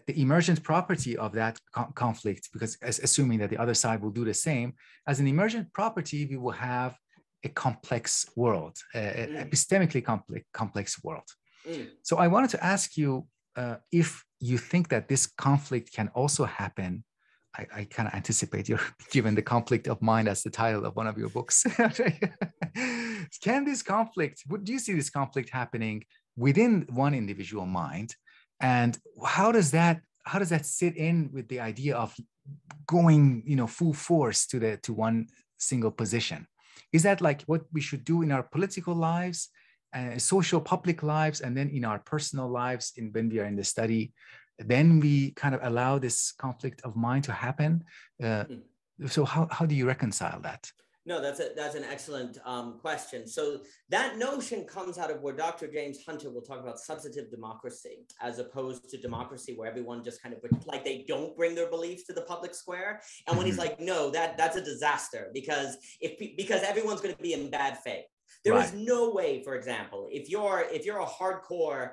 the emergent property of that conflict, because assuming that the other side will do the same, as an emergent property, we will have a complex world, epistemically complex world. So I wanted to ask you if you think that this conflict can also happen. I kind of anticipate you're given The Conflict of Mind as the title of one of your books. Can this conflict, do you see this conflict happening within one individual mind? And how does that sit in with the idea of going, full force to one single position? Is that like what we should do in our political lives, social public lives, and then in our personal lives when we are in the study? Then we kind of allow this conflict of mind to happen. So how do you reconcile that? No, that's an excellent question. So that notion comes out of where Dr. James Hunter will talk about substantive democracy, as opposed to democracy where everyone just kind of like they don't bring their beliefs to the public square. And when he's like, no, that's a disaster, because everyone's going to be in bad faith. There is no way, for example, if you're a hardcore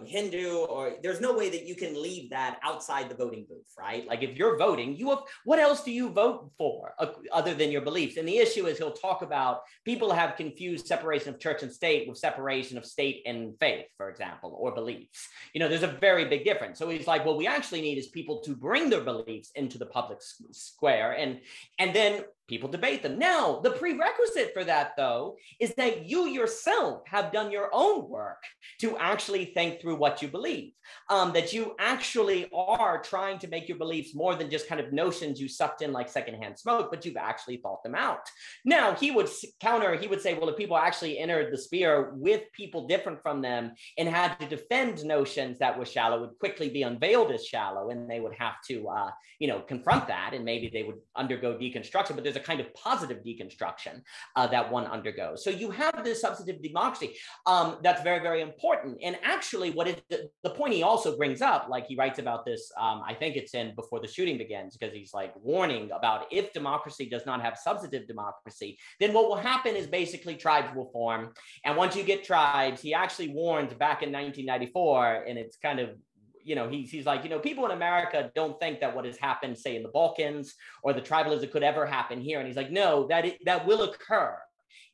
Hindu, or there's no way that you can leave that outside the voting booth, right? Like if you're voting, what else do you vote for other than your beliefs? And the issue is he'll talk about people have confused separation of church and state with separation of state and faith, for example, or beliefs. There's a very big difference. So he's like, what we actually need is people to bring their beliefs into the public square, and then people debate them. Now, the prerequisite for that, though, is that you yourself have done your own work to actually think through what you believe, that you actually are trying to make your beliefs more than just kind of notions you sucked in like secondhand smoke, but you've actually thought them out. Now, he would counter, he would say, well, if people actually entered the sphere with people different from them and had to defend notions that were shallow, would quickly be unveiled as shallow, and they would have to, confront that, and maybe they would undergo deconstruction, but there's a kind of positive deconstruction that one undergoes. So you have this substantive democracy that's very, very important. And actually, what is the point he also brings up, like he writes about this, I think it's in Before the Shooting Begins, because he's like warning about if democracy does not have substantive democracy, then what will happen is basically tribes will form. And once you get tribes, he actually warned back in 1994, and it's kind of, he's like, people in America don't think that what has happened, say, in the Balkans or the tribalism could ever happen here. And he's like, no, that will occur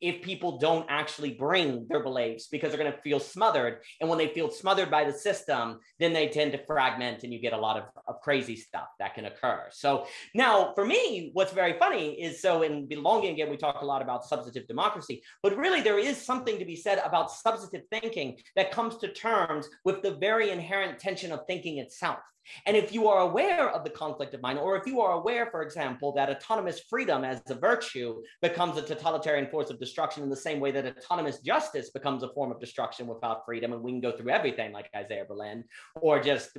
if people don't actually bring their beliefs, because they're going to feel smothered. And when they feel smothered by the system, then they tend to fragment, and you get a lot of crazy stuff that can occur. So now for me, what's very funny is, so in Belonging Again, we talk a lot about substantive democracy, but really there is something to be said about substantive thinking that comes to terms with the very inherent tension of thinking itself. And if you are aware of the conflict of mind, or if you are aware, for example, that autonomous freedom as a virtue becomes a totalitarian force of destruction in the same way that autonomous justice becomes a form of destruction without freedom, and we can go through everything like Isaiah Berlin, or just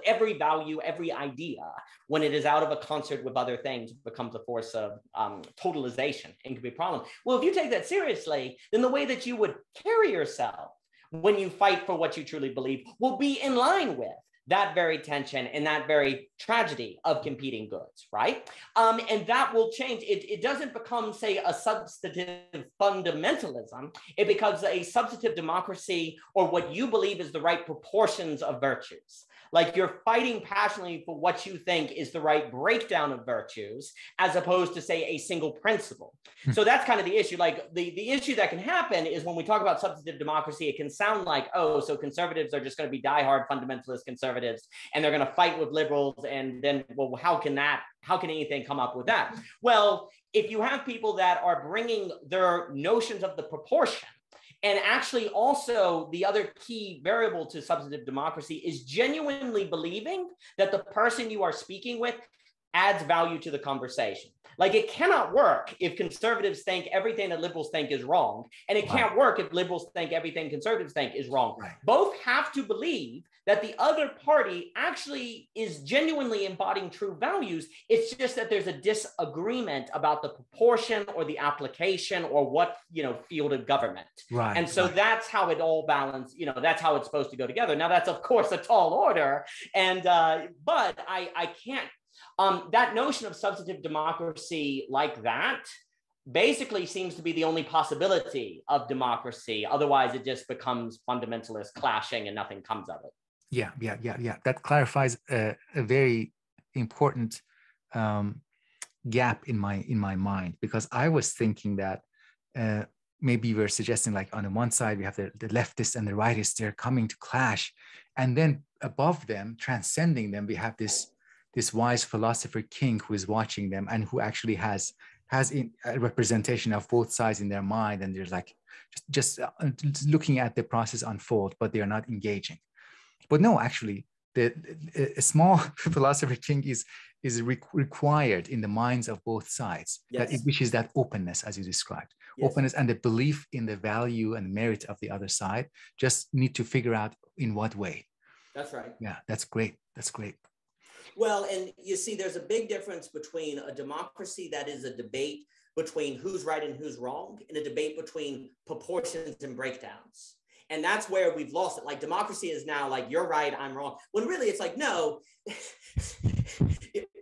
every value, every idea, when it is out of a concert with other things, becomes a force of totalization and can be a problem. Well, if you take that seriously, then the way that you would carry yourself when you fight for what you truly believe will be in line with that very tension and that very tragedy of competing goods, right? And that will change. It doesn't become, say, a substantive fundamentalism. It becomes a substantive democracy, or what you believe is the right proportions of virtues. Like you're fighting passionately for what you think is the right breakdown of virtues, as opposed to, say, a single principle. So that's kind of the issue. Like the issue that can happen is when we talk about substantive democracy, it can sound like, oh, so conservatives are just going to be diehard fundamentalist conservatives, and they're going to fight with liberals. And then, well, how can anything come up with that? Well, if you have people that are bringing their notions of the proportion, and actually also the other key variable to substantive democracy is genuinely believing that the person you are speaking with adds value to the conversation. Like it cannot work if conservatives think everything that liberals think is wrong, and it can't work if liberals think everything conservatives think is wrong. Right. Both have to believe that the other party actually is genuinely embodying true values. It's just that there's a disagreement about the proportion or the application or what, field of government. Right. And so that's how it all balances, that's how it's supposed to go together. Now that's of course a tall order. And, but I can't, that notion of substantive democracy like that basically seems to be the only possibility of democracy. Otherwise, it just becomes fundamentalist clashing and nothing comes of it. Yeah. That clarifies a very important gap in my mind, because I was thinking that maybe we're suggesting, like, on the one side, we have the leftists and the rightists, they're coming to clash. And then above them, transcending them, we have this wise philosopher king who is watching them and who actually has a representation of both sides in their mind. And there's like just looking at the process unfold, but they are not engaging. But no, actually, a small philosopher king is required in the minds of both sides, yes. Which is that openness, as you described. Yes. Openness and the belief in the value and merit of the other side. Just need to figure out in what way. That's right. Yeah, that's great. That's great. Well, and you see, there's a big difference between a democracy that is a debate between who's right and who's wrong, and a debate between proportions and breakdowns. And that's where we've lost it. Like democracy is now like, you're right, I'm wrong. When really it's like, no, do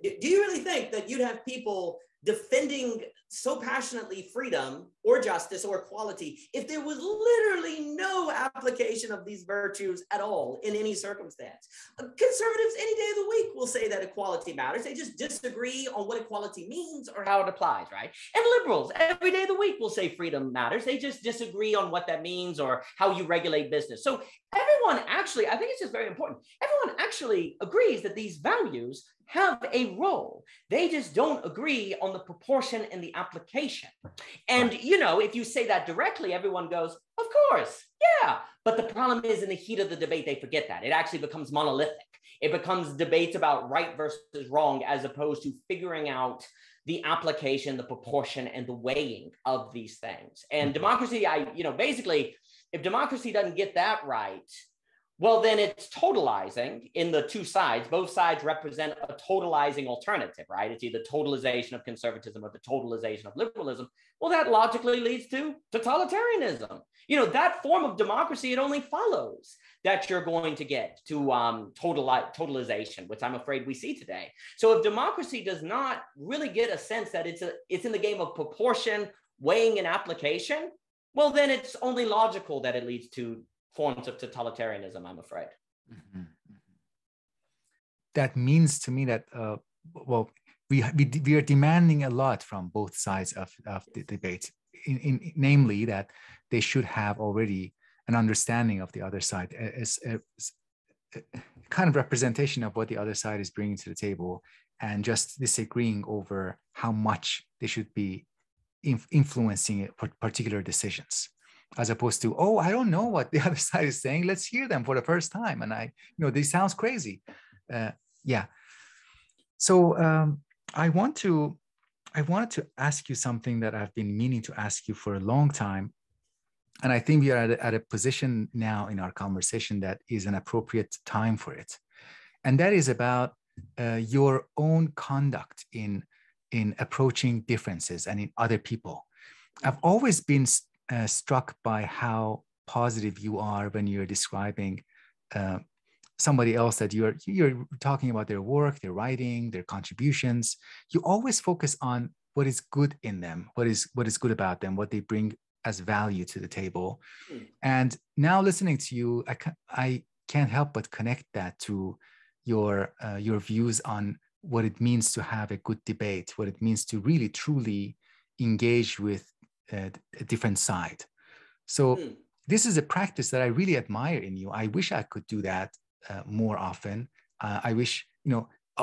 you really think that you'd have people defending so passionately freedom or justice or equality if there was literally no application of these virtues at all in any circumstance? Conservatives any day of the week will say that equality matters. They just disagree on what equality means or how it applies, right? And liberals every day of the week will say freedom matters. They just disagree on what that means or how you regulate business. So everyone actually, I think it's just very important, everyone actually agrees that these values have a role. They just don't agree on the proportion and the application. And, you know, if you say that directly, everyone goes, of course, yeah. But the problem is in the heat of the debate, they forget that. It actually becomes monolithic. It becomes debates about right versus wrong, as opposed to figuring out the application, the proportion, and the weighing of these things. And democracy, basically, if democracy doesn't get that right, well, then it's totalizing in the two sides. Both sides represent a totalizing alternative, right? It's either totalization of conservatism or the totalization of liberalism. Well, that logically leads to totalitarianism. You know, that form of democracy, it only follows that you're going to get to totalization, which I'm afraid we see today. So if democracy does not really get a sense that it's in the game of proportion, weighing, and application, well, then it's only logical that it leads to forms of totalitarianism, I'm afraid. That means to me that, we are demanding a lot from both sides of the debate, namely that they should have already an understanding of the other side, as a kind of representation of what the other side is bringing to the table, and just disagreeing over how much they should be influencing particular decisions, as opposed to, oh, I don't know what the other side is saying. Let's hear them for the first time. And this sounds crazy. So I wanted to ask you something that I've been meaning to ask you for a long time. And I think we are at a position now in our conversation that is an appropriate time for it. And that is about your own conduct in approaching differences and in other people. I've always been struck by how positive you are when you're describing somebody else, that you're talking about their work, their writing, their contributions. You always focus on what is good in them, what is good about them, what they bring as value to the table. And now listening to you, I can't help but connect that to your views on what it means to have a good debate, what it means to really truly engage with a different side. So this is a practice that I really admire in you. I wish I could do that more often. I wish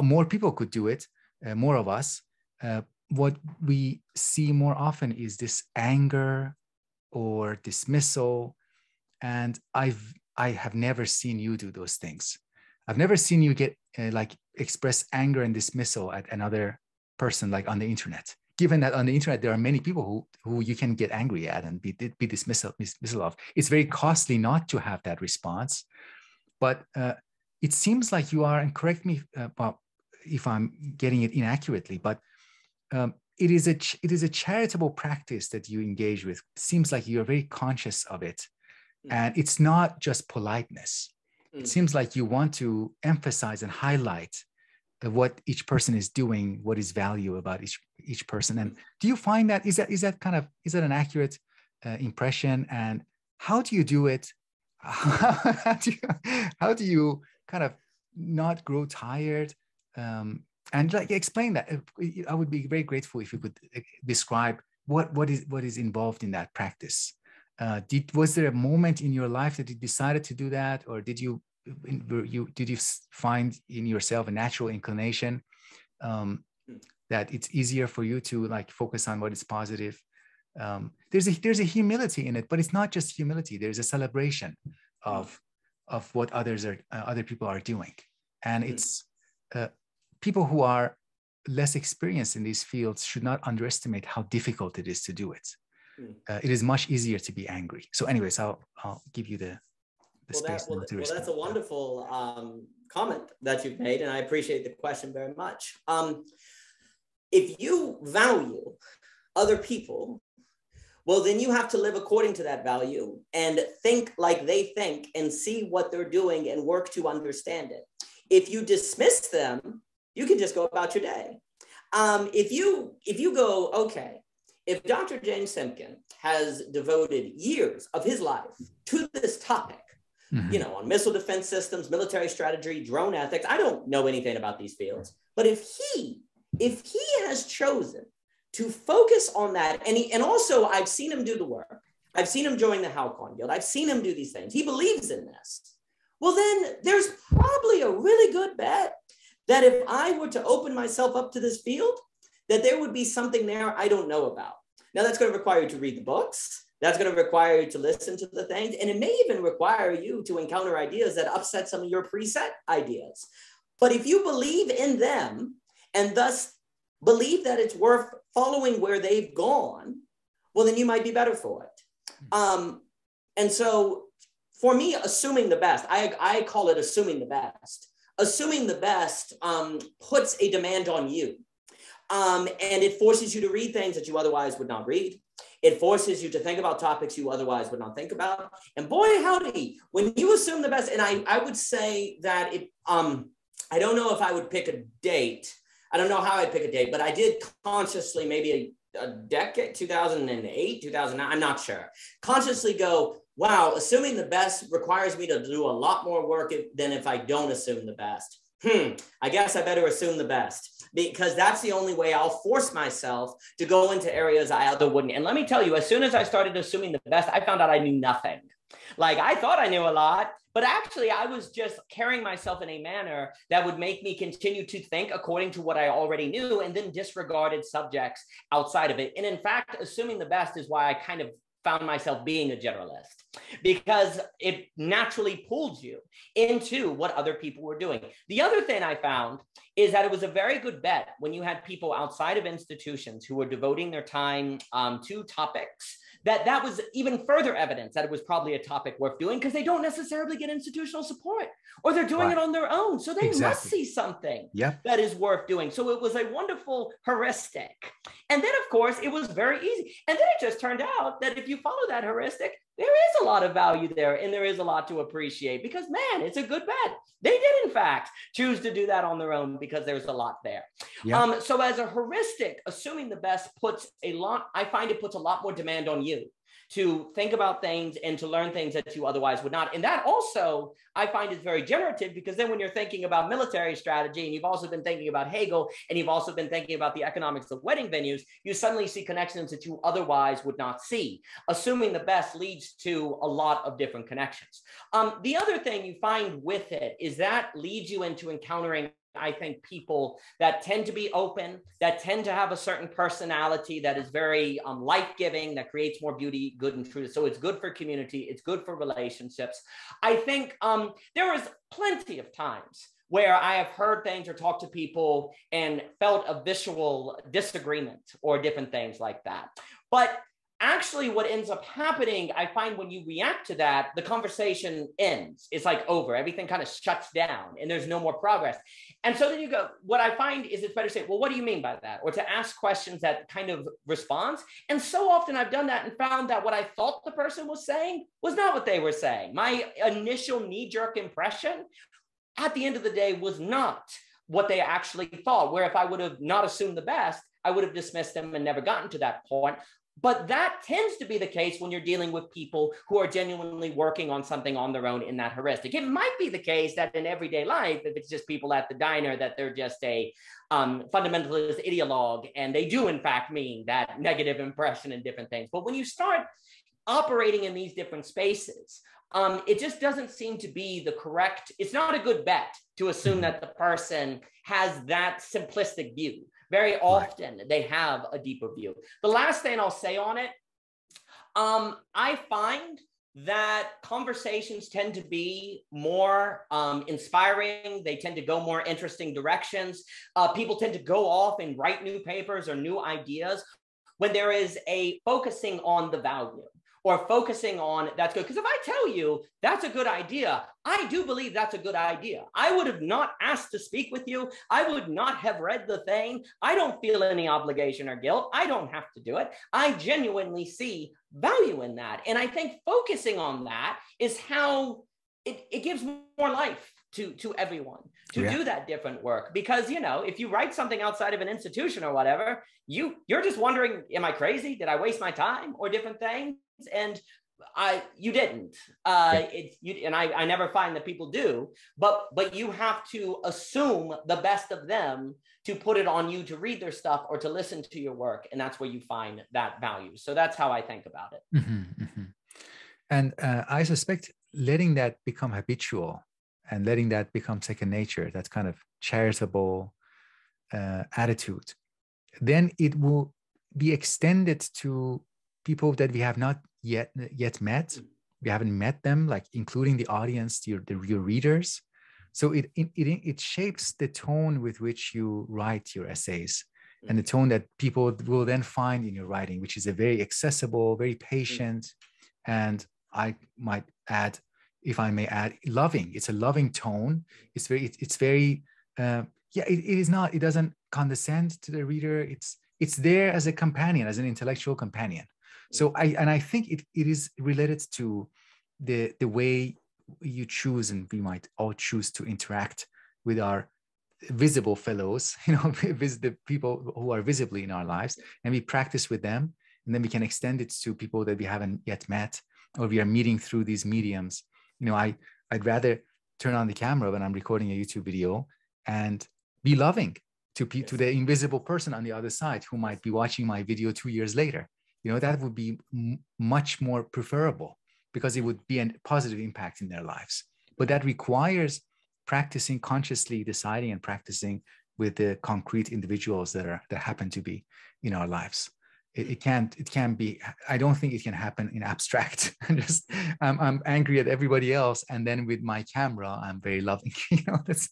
more people could do it, more of us. What we see more often is this anger or dismissal, and I have never seen you do those things. I've never seen you get express anger and dismissal at another person, like on the internet. Given that on the internet there are many people who you can get angry at and be dismissal of. It's very costly not to have that response. But it seems like you are, and correct me if I'm getting it inaccurately, but it is a charitable practice that you engage with. It seems like you're very conscious of it, and it's not just politeness. It seems like you want to emphasize and highlight what each person is doing, what is value about each person. And do you find that is that an accurate impression? And how do you do it? How do you kind of not grow tired? And explain that. I would be very grateful if you could describe what is involved in that practice. Was there a moment in your life that you decided to do that, or did you find in yourself a natural inclination that it's easier for you to focus on what is positive? There's a humility in it, but it's not just humility. There's a celebration of what other people are doing, and it's people who are less experienced in these fields should not underestimate how difficult it is to do it. It is much easier to be angry. So, anyways, I'll give you the space to respond. Well, that's a wonderful comment that you've made, and I appreciate the question very much. If you value other people, well, then you have to live according to that value and think like they think and see what they're doing and work to understand it. If you dismiss them, you can just go about your day. If you go, okay, if Dr. James Simpkin has devoted years of his life to this topic, on missile defense systems, military strategy, drone ethics, I don't know anything about these fields, but if he has chosen to focus on that, and also I've seen him do the work, I've seen him join the Halcon Guild, I've seen him do these things, he believes in this, well then there's probably a really good bet that if I were to open myself up to this field, that there would be something there I don't know about. Now, that's going to require you to read the books. That's going to require you to listen to the things. And it may even require you to encounter ideas that upset some of your preset ideas. But if you believe in them and thus believe that it's worth following where they've gone, well, then you might be better for it. And so for me, assuming the best, I call it assuming the best. Assuming the best puts a demand on you. And it forces you to read things that you otherwise would not read. It forces you to think about topics you otherwise would not think about. And boy, howdy, when you assume the best, and I would say that I don't know if I would pick a date. I don't know how I'd pick a date, but I did consciously, maybe a decade, 2008, 2009, I'm not sure, consciously go, wow, assuming the best requires me to do a lot more work than if I don't assume the best. I guess I better assume the best, because that's the only way I'll force myself to go into areas I otherwise wouldn't. And let me tell you, as soon as I started assuming the best, I found out I knew nothing. Like, I thought I knew a lot, but actually I was just carrying myself in a manner that would make me continue to think according to what I already knew, and then disregarded subjects outside of it. And in fact, assuming the best is why I kind of found myself being a generalist, because it naturally pulled you into what other people were doing. The other thing I found is that it was a very good bet when you had people outside of institutions who were devoting their time to topics, that was even further evidence that it was probably a topic worth doing, because they don't necessarily get institutional support, or they're doing it on their own. So they must see something that is worth doing. So it was a wonderful heuristic. And then, of course, it was very easy. And then it just turned out that if you follow that heuristic, there is a lot of value there, and there is a lot to appreciate, because, man, it's a good bet. They did, in fact, choose to do that on their own, because there's a lot there. So as a heuristic, assuming the best I find it puts a lot more demand on you to think about things and to learn things that you otherwise would not. And that also, I find, is very generative, because then when you're thinking about military strategy, and you've also been thinking about Hegel, and you've also been thinking about the economics of wedding venues, you suddenly see connections that you otherwise would not see. Assuming the best leads to a lot of different connections. The other thing you find with it is that leads you into encountering, I think, people that tend to be open, that tend to have a certain personality that is very life-giving, that creates more beauty, good, and truth. So it's good for community. It's good for relationships. I think there was plenty of times where I have heard things or talked to people and felt a visual disagreement or different things like that. But actually, what ends up happening, I find, when you react to that, the conversation ends. It's like over. Everything kind of shuts down, and there's no more progress. And so then you go, what I find is it's better to say, well, what do you mean by that? Or to ask questions that kind of responds. And so often I've done that and found that what I thought the person was saying was not what they were saying. My initial knee-jerk impression, at the end of the day, was not what they actually thought, where if I would have not assumed the best, I would have dismissed them and never gotten to that point. But that tends to be the case when you're dealing with people who are genuinely working on something on their own in that heuristic. It might be the case that in everyday life, if it's just people at the diner, that they're just a fundamentalist ideologue, and they do in fact mean that negative impression and different things. But when you start operating in these different spaces, it just doesn't seem to be the correct, it's not a good bet to assume that the person has that simplistic view. Very often they have a deeper view. The last thing I'll say on it, I find that conversations tend to be more inspiring. They tend to go more interesting directions. People tend to go off and write new papers or new ideas when there is a focusing on the value, or focusing on that's good. Because if I tell you that's a good idea, I do believe that's a good idea. I would have not asked to speak with you. I would not have read the thing. I don't feel any obligation or guilt. I don't have to do it. I genuinely see value in that. And I think focusing on that is how it gives more life to everyone to do that different work. Because, you know, if you write something outside of an institution or whatever, you're just wondering, am I crazy? Did I waste my time or different things? And you didn't. I never find that people do, but you have to assume the best of them to put it on you to read their stuff or to listen to your work. And that's where you find that value. So that's how I think about it. Mm-hmm, mm-hmm. And I suspect letting that become habitual and letting that become second nature, that's kind of charitable attitude, then it will be extended to people that we have not yet met. We haven't met them, like including the audience, your readers. So it shapes the tone with which you write your essays, and the tone that people will then find in your writing, which is a very accessible, very patient, and I might add, if I may add, loving. It's a loving tone. It's very it doesn't condescend to the reader. It's there as a companion, as an intellectual companion. So I think it is related to the way you choose, and we might all choose to interact with our visible fellows, the people who are visibly in our lives, and we practice with them, and then we can extend it to people that we haven't yet met, or we are meeting through these mediums. I'd rather turn on the camera when I'm recording a YouTube video and be loving to the invisible person on the other side who might be watching my video 2 years later. That would be much more preferable, because it would be a positive impact in their lives. But that requires practicing, consciously deciding and practicing with the concrete individuals that happen to be in our lives. It can't be, I don't think it can happen in abstract. I'm angry at everybody else, and then with my camera, I'm very loving. That's,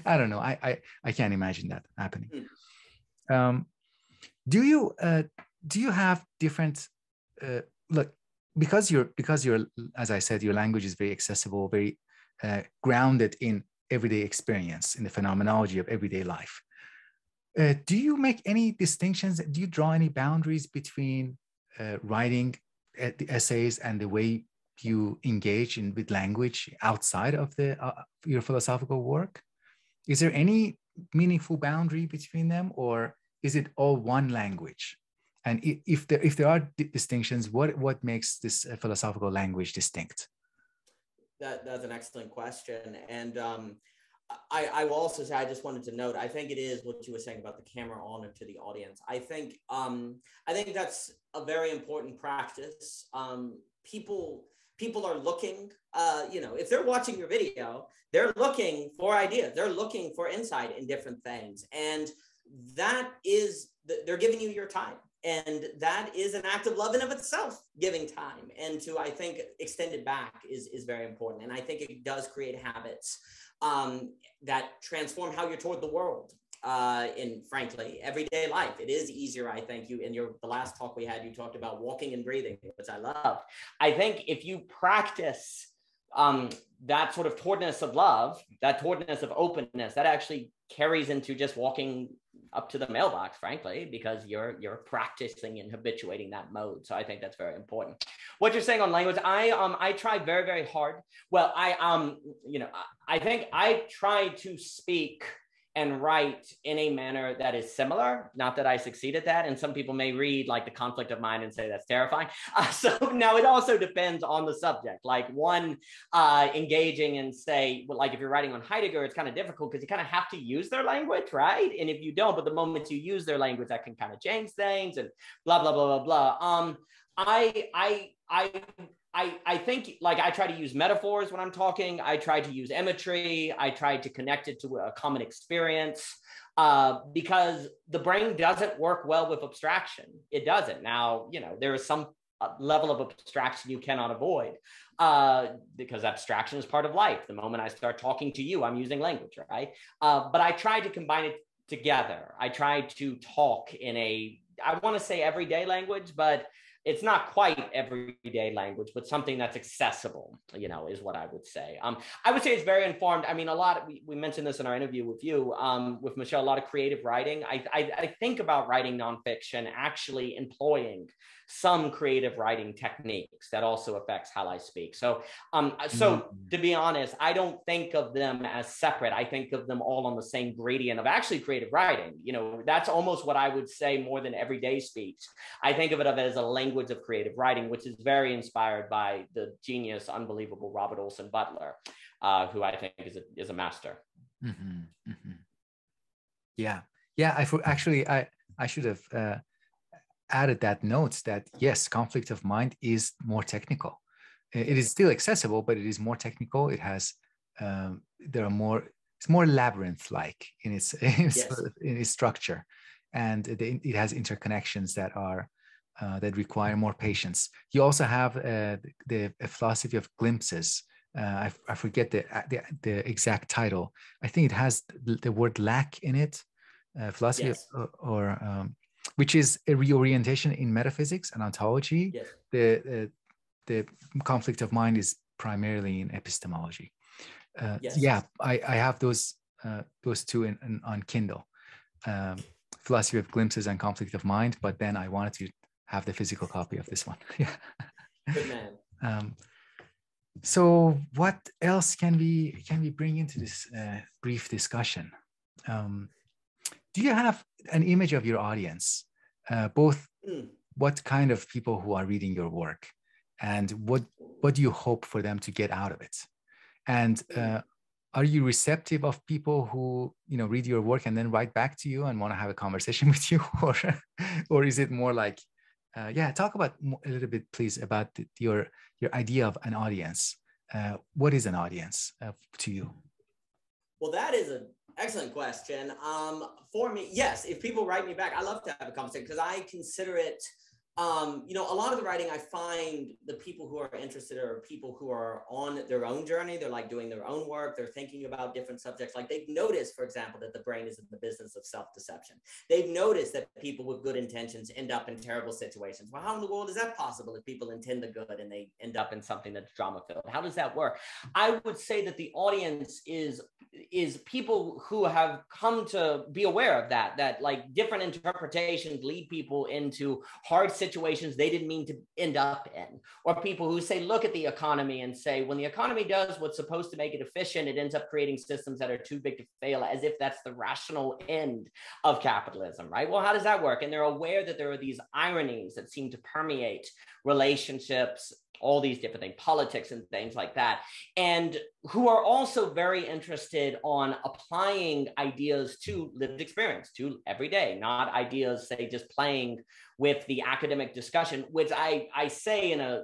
I don't know. I can't imagine that happening. Do you have different, look, because you're, as I said, your language is very accessible, very grounded in everyday experience, in the phenomenology of everyday life. Do you make any distinctions? Do you draw any boundaries between writing the essays and the way you engage with language outside of your philosophical work? Is there any meaningful boundary between them, or is it all one language? And if there are distinctions, what makes this philosophical language distinct? That's an excellent question. And I will also say, I just wanted to note, I think it is what you were saying about the camera on and to the audience. I think that's a very important practice. People are looking, if they're watching your video, they're looking for ideas. They're looking for insight in different things. And that is, they're giving you your time. And that is an act of love in of itself, giving time. And to, I think, extend it back is very important. And I think it does create habits that transform how you're toward the world in, frankly, everyday life. It is easier, I think. The last talk we had, you talked about walking and breathing, which I loved. I think if you practice that sort of towardness of love, that towardness of openness, that actually carries into just walking up to the mailbox, frankly, because you're practicing and habituating that mode. So I think that's very important. What you're saying on language, I try very, very hard. Well, I think I try to speak and write in a manner that is similar. Not that I succeed at that. And some people may read like The Conflict of Mind and say that's terrifying. So now it also depends on the subject. Like one engaging and say, well, like if you're writing on Heidegger, it's kind of difficult because you kind of have to use their language, right? And if you don't, but the moment you use their language, that can kind of change things and blah, blah, blah, blah, blah. I think, like, I try to use metaphors when I'm talking. I try to use imagery. I try to connect it to a common experience because the brain doesn't work well with abstraction. It doesn't. Now, there is some level of abstraction you cannot avoid because abstraction is part of life. The moment I start talking to you, I'm using language, right? But I try to combine it together. I try to talk in I want to say everyday language, but it's not quite everyday language, but something that's accessible, is what I would say. I would say it's very informed. I mean, we mentioned this in our interview with you, with Michelle, a lot of creative writing. I think about writing nonfiction, actually employing some creative writing techniques that also affects how I speak. So to be honest, I don't think of them as separate. I think of them all on the same gradient of actually creative writing. That's almost what I would say more than everyday speech. I think of it as a language of creative writing, which is very inspired by the genius, unbelievable Robert Olson Butler, who I think is a master. Mm-hmm, mm-hmm. Yeah. I should have added that note that yes, conflict of mind is more technical. It is still accessible, but it is more technical. It has there are more it's more labyrinth-like in its Yes. in its structure, and it has interconnections that are that require more patience. You also have the philosophy of glimpses. I forget the exact title. I think it has the word lack in it. Philosophy Yes. which is a reorientation in metaphysics and ontology. Yes. The conflict of mind is primarily in epistemology. Yes. Yeah, I have those two on Kindle. Philosophy of glimpses and conflict of mind, but then I wanted to have the physical copy of this one. Yeah. Good man. So what else can we bring into this brief discussion? Do you have an image of your audience, both what kind of people who are reading your work, and what do you hope for them to get out of it? And are you receptive of people who read your work and then write back to you and want to have a conversation with you, or is it more like, talk about a little bit, please, about your idea of an audience. What is an audience to you? Well, that is an excellent question. For me, yes, if people write me back, I love to have a conversation because I consider it, a lot of the writing I find the people who are interested are people who are on their own journey. They're like doing their own work. They're thinking about different subjects. Like they've noticed, for example, that the brain is in the business of self-deception. They've noticed that people with good intentions end up in terrible situations. Well, how in the world is that possible if people intend the good and they end up in something that's drama-filled? How does that work? I would say that the audience is people who have come to be aware of that like different interpretations lead people into hard situations they didn't mean to end up in, or people who say, look at the economy and say, when the economy does what's supposed to make it efficient, it ends up creating systems that are too big to fail, as if that's the rational end of capitalism, right? Well, how does that work? And they're aware that there are these ironies that seem to permeate relationships, all these different things, politics and things like that, and who are also very interested on applying ideas to lived experience, to every day, not ideas, say, just playing with the academic discussion, which I say in a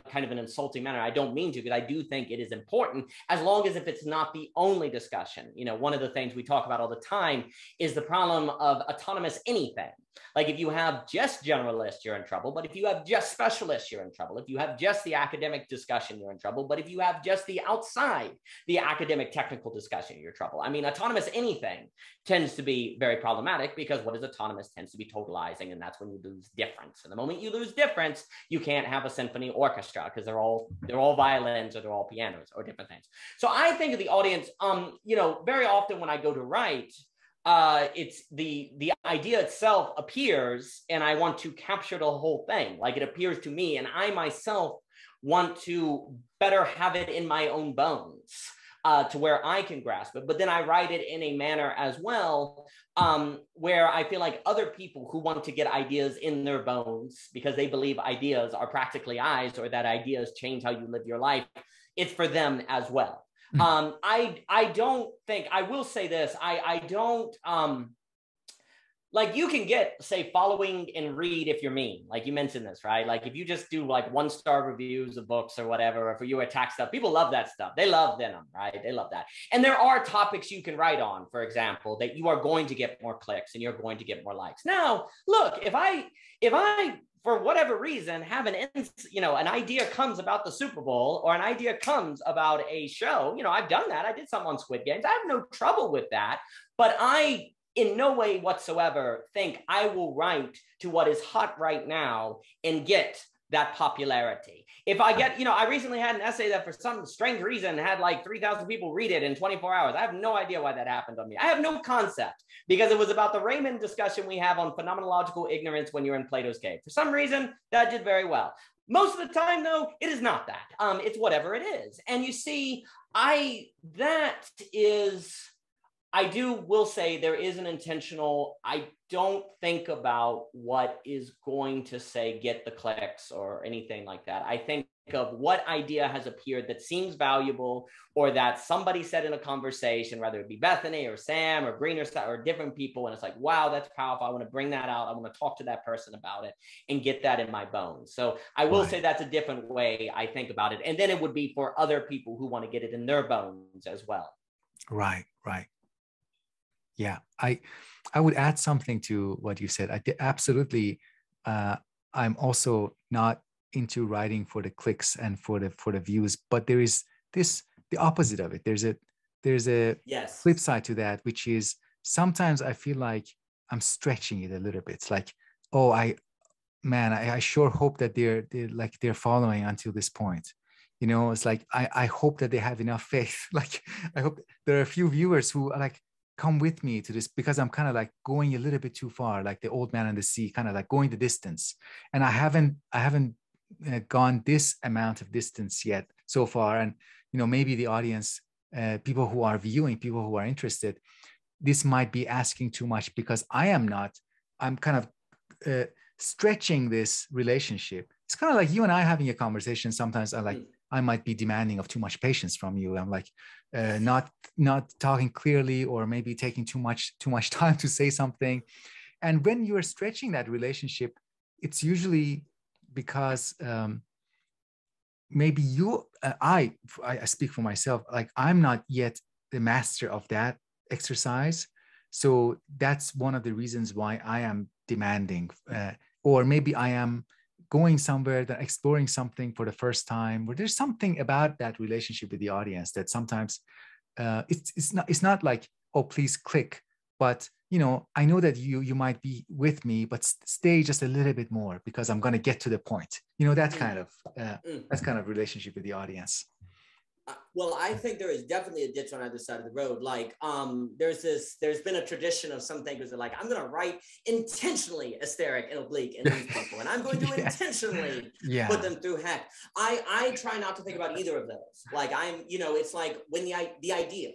kind of an insulting manner. I don't mean to, because I do think it is important, as long as if it's not the only discussion. One of the things we talk about all the time is the problem of autonomous anything. Like if you have just generalists, you're in trouble. But if you have just specialists, you're in trouble. If you have just the academic discussion, you're in trouble. But if you have just the outside, the academic technical discussion, you're in trouble. I mean, autonomous anything tends to be very problematic, because what is autonomous tends to be totalizing, and that's when you lose difference. And the moment you lose difference, you can't have a symphony orchestra, because they're all violins, or they're all pianos, or different things. So I think of the audience, very often when I go to write, it's the idea itself appears, and I want to capture the whole thing. Like it appears to me, and I myself want to better have it in my own bones, to where I can grasp it. But then I write it in a manner as well, where I feel like other people who want to get ideas in their bones, because they believe ideas are practically eyes, or that ideas change how you live your life, it's for them as well. I don't think, I will say this, I don't, like you can get, say, following and read if you're mean, like you mentioned this, right? Like if you just do like 1-star reviews of books or whatever, or if you attack stuff, people love that stuff. They love venom, right? They love that. And there are topics you can write on, for example, that you are going to get more clicks and you're going to get more likes. Now, look, if I for whatever reason, have an idea comes about the Super Bowl, or an idea comes about a show, I've done that. I did something on Squid Games. I have no trouble with that, but I in no way whatsoever think I will write to what is hot right now and get that popularity. If I get, I recently had an essay that for some strange reason had like 3,000 people read it in 24 hours. I have no idea why that happened on me. I have no concept, because it was about the Raymond discussion we have on phenomenological ignorance when you're in Plato's cave. For some reason, that did very well. Most of the time, though, it is not that. It's whatever it is. And you see, will say there is an intentional, I don't think about what is going to say, get the clicks or anything like that. I think of what idea has appeared that seems valuable, or that somebody said in a conversation, whether it be Bethany or Sam or Green or different people. And it's like, wow, that's powerful. I want to bring that out. I want to talk to that person about it and get that in my bones. So I will say that's a different way I think about it. And then it would be for other people who want to get it in their bones as well. Right, right. Yeah, I would add something to what you said. Absolutely. I'm also not into writing for the clicks and for the views, but there is the opposite of it. There's a Yes. flip side to that, which is sometimes I feel like I'm stretching it a little bit. It's like, oh, I sure hope that they're following until this point. It's like I hope that they have enough faith. Like I hope there are a few viewers who are like, come with me to this, because I'm kind of like going a little bit too far, like the old man in the sea, kind of like going the distance. And I haven't gone this amount of distance yet so far. And maybe the audience, people who are viewing, people who are interested, this might be asking too much, because I'm kind of stretching this relationship. It's kind of like you and I having a conversation. Sometimes I might be demanding of too much patience from you. I'm like not talking clearly, or maybe taking too much time to say something. And when you're stretching that relationship, it's usually because maybe I speak for myself, like I'm not yet the master of that exercise. So that's one of the reasons why I am demanding, or maybe I am going somewhere, that exploring something for the first time, where there's something about that relationship with the audience that sometimes it's not like, oh, please click, but I know that you might be with me, but stay just a little bit more, because I'm going to get to the point. That kind of relationship with the audience. Well, I think there is definitely a ditch on either side of the road. Like, there's been a tradition of some thinkers that are like, I'm going to write intentionally hysteric and oblique in these people, and I'm going to intentionally put them through heck. I try not to think about either of those. Like it's like when the idea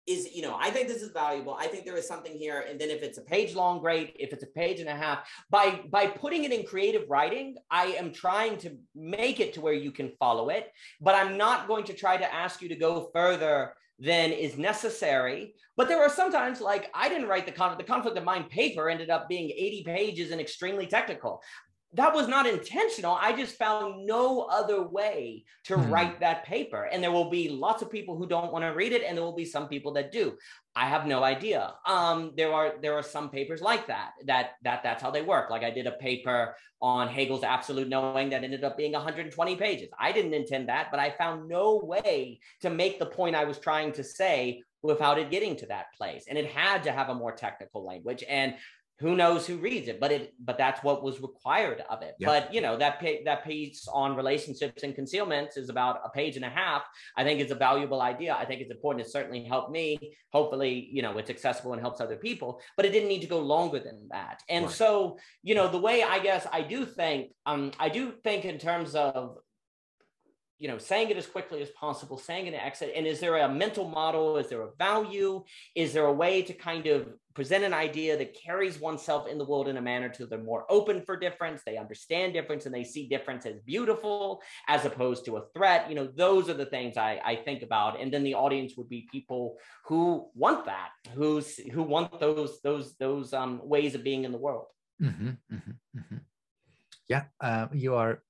is, I think this is valuable. I think there is something here. And then if it's a page long, great. If it's a page and a half, by putting it in creative writing, I am trying to make it to where you can follow it, but I'm not going to try to ask you to go further than is necessary. But there are sometimes, like, I didn't write the conflict of mind paper ended up being 80 pages and extremely technical. That was not intentional. I just found no other way to write that paper. And there will be lots of people who don't want to read it, and there will be some people that do. I have no idea. There are some papers like that's how they work. Like I did a paper on Hegel's absolute knowing that ended up being 120 pages. I didn't intend that, but I found no way to make the point I was trying to say without it getting to that place. And it had to have a more technical language. And who knows who reads it, but that's what was required of it. Yep. But that piece on relationships and concealments is about a page and a half. I think it's a valuable idea. I think it's important. It certainly helped me. Hopefully, it's accessible and helps other people, but it didn't need to go longer than that. And right. So, the way I guess I do think in terms of, saying it as quickly as possible, saying it in exit. And is there a mental model? Is there a value? Is there a way to kind of present an idea that carries oneself in the world in a manner to they're more open for difference, they understand difference, and they see difference as beautiful as opposed to a threat? Those are the things I think about. And then the audience would be people who want that, who want those ways of being in the world. Mm-hmm, mm-hmm, mm-hmm. Yeah, you are.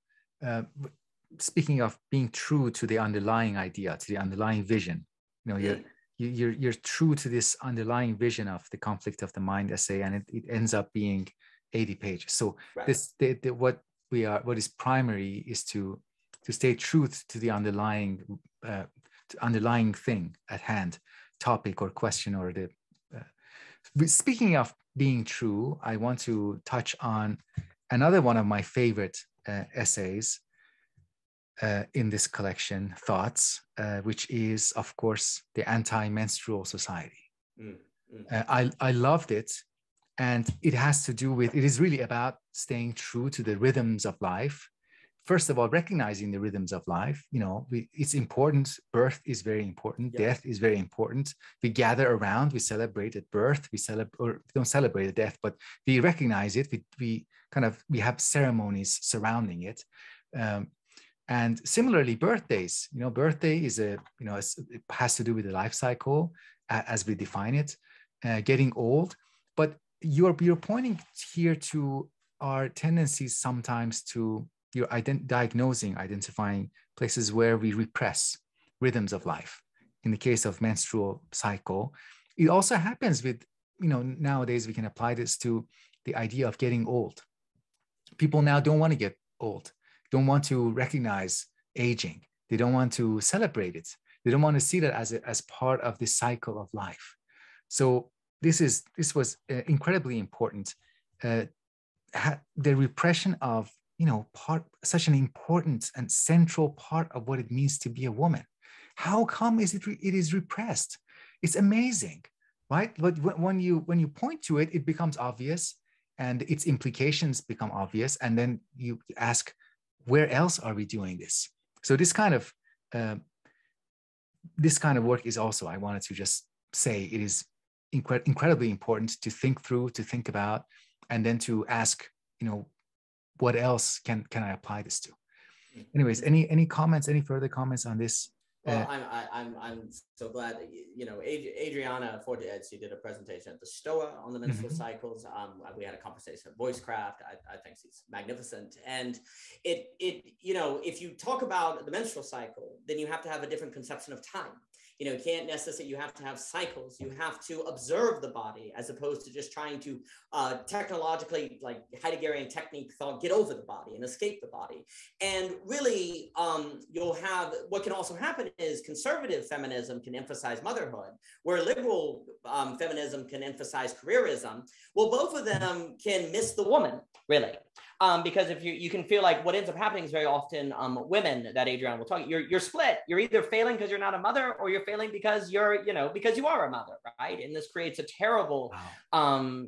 Speaking of being true to the underlying idea, to the underlying vision, you're true to this underlying vision of the conflict of the mind essay, and it ends up being 80 pages. So right. What is primary is to stay true to the underlying thing at hand, topic or question or the. Speaking of being true, I want to touch on another one of my favorite essays. In this collection, Thoughts, which is, of course, the Anti-Menstrual Society. I loved it, and it is really about staying true to the rhythms of life. First of all, recognizing the rhythms of life. It's important. Birth is very important. Yes. Death is very important. We gather around, we celebrate at birth, we don't celebrate at death, but we recognize it. We have ceremonies surrounding it. And similarly, birthdays. Birthday is it has to do with the life cycle as we define it, getting old. But you're pointing here to our tendencies sometimes to identifying places where we repress rhythms of life. in the case of menstrual cycle. It also happens with, nowadays we can apply this to the idea of getting old. People now don't want to get old, don't want to recognize aging. They don't want to celebrate it. They don't want to see that as part of the cycle of life. So this was incredibly important. The repression of, such an important and central part of what it means to be a woman. How come it is repressed? It's amazing, right? But when you point to it, it becomes obvious, and its implications become obvious. And then you ask, where else are we doing this? So this kind of work is also, I wanted to just say, it is incredibly important to think through, to think about, and then to ask, what else can I apply this to? Anyways, any comments, any further comments on this? Well, I'm so glad that, Adriana Forte, she did a presentation at the STOA on the menstrual cycles. We had a conversation at Voicecraft. I think she's magnificent. And if you talk about the menstrual cycle, then you have to have a different conception of time. You can't necessarily, you have to have cycles. You have to observe the body, as opposed to just trying to technologically, like Heideggerian technique thought, get over the body and escape the body. And really, you'll have, what can also happen is conservative feminism can emphasize motherhood, where liberal feminism can emphasize careerism. Well, both of them can miss the woman, really. Because if you can feel like what ends up happening is very often women that Adriana will talk, you're split. You're either failing because you're not a mother, or you're failing because because you are a mother, right? And this creates a terrible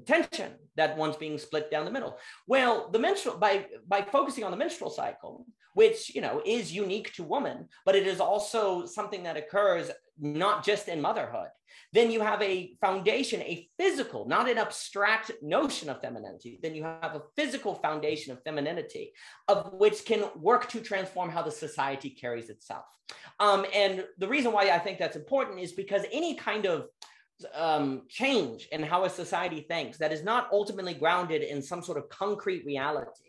tension that one's being split down the middle. Well, the menstrual, by focusing on the menstrual cycle, which is unique to woman, but it is also something that occurs not just in motherhood. Then you have a foundation, a physical, not an abstract notion of femininity. Then you have a physical foundation of femininity, of which can work to transform how the society carries itself. And the reason why I think that's important is because any kind of change in how a society thinks that is not ultimately grounded in some sort of concrete reality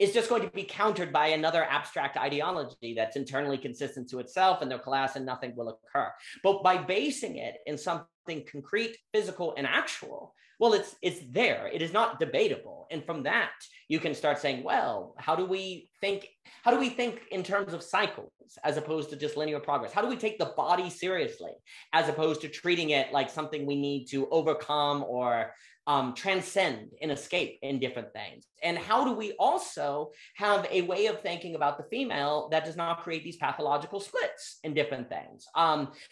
is just going to be countered by another abstract ideology that's internally consistent to itself, and they'll collapse and nothing will occur. But by basing it in something concrete, physical, and actual, well, it's there. It is not debatable. And from that, you can start saying, well, how do we think in terms of cycles as opposed to just linear progress? How do we take the body seriously as opposed to treating it like something we need to overcome or transcend and escape in different things? And how do we also have a way of thinking about the female that does not create these pathological splits in different things?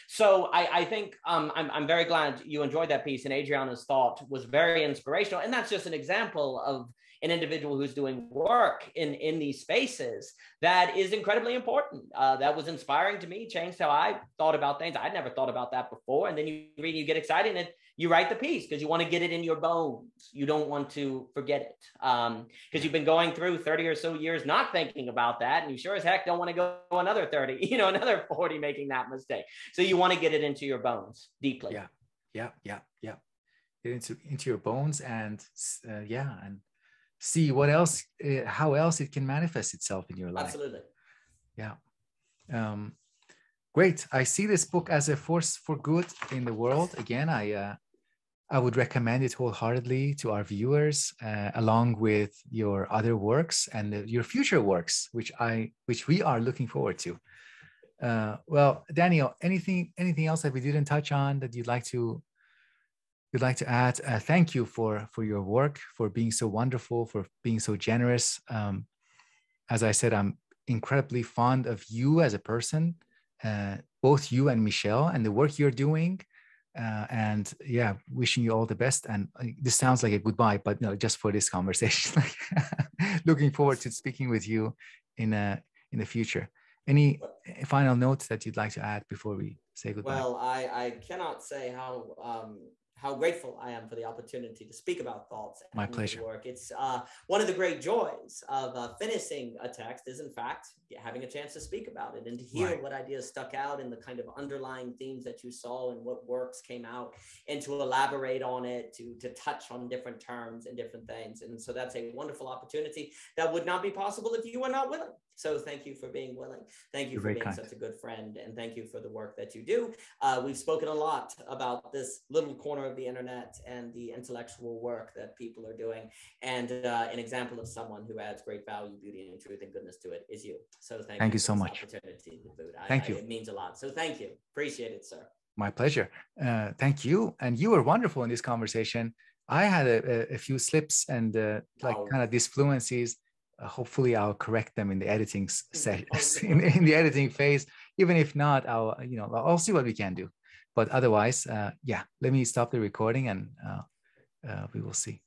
So I think I'm very glad you enjoyed that piece, and Adriana's thought was very inspirational. And that's just an example of an individual who's doing work in these spaces that is incredibly important. That was inspiring to me, changed how I thought about things. I'd never thought about that before. And then you read, you get excited, and you write the piece because you want to get it in your bones. You don't want to forget it because you've been going through 30 or so years not thinking about that. And you sure as heck don't want to go another 30, another 40 making that mistake. So you want to get it into your bones deeply. Yeah. Get into your bones and and see what else, how else it can manifest itself in your life. Absolutely. Yeah. Great. I see this book as a force for good in the world. Again, I would recommend it wholeheartedly to our viewers, along with your other works and your future works, which we are looking forward to. Well, Daniel, anything else that we didn't touch on that you'd like to add? Thank you for your work, for being so wonderful, for being so generous. As I said, I'm incredibly fond of you as a person, both you and Michelle, and the work you're doing. And yeah, wishing you all the best. And this sounds like a goodbye, but no, just for this conversation. Looking forward to speaking with you in the future. Any final notes that you'd like to add before we say goodbye? Well, I cannot say how grateful I am for the opportunity to speak about thoughts. My pleasure. Work. It's one of the great joys of finishing a text is, in fact, having a chance to speak about it and to hear what ideas stuck out and the kind of underlying themes that you saw and what works came out, and to elaborate on it, to touch on different terms and different things. And so that's a wonderful opportunity that would not be possible if you were not willing So thank you for being willing. Thank you You're for very being kind. such a good friend. And thank you for the work that you do. We've spoken a lot about this little corner of the internet and the intellectual work that people are doing. And an example of someone who adds great value, beauty, and truth and goodness to it is you. So thank you so for this much. opportunity, Davood. Thank you. It means a lot. So thank you. Appreciate it, sir. My pleasure. Thank you. And you were wonderful in this conversation. I had a few slips and kind of disfluencies. Hopefully I'll correct them in the editing in the editing phase. Even if not, I'll see what we can do. But otherwise, yeah, let me stop the recording and we will see.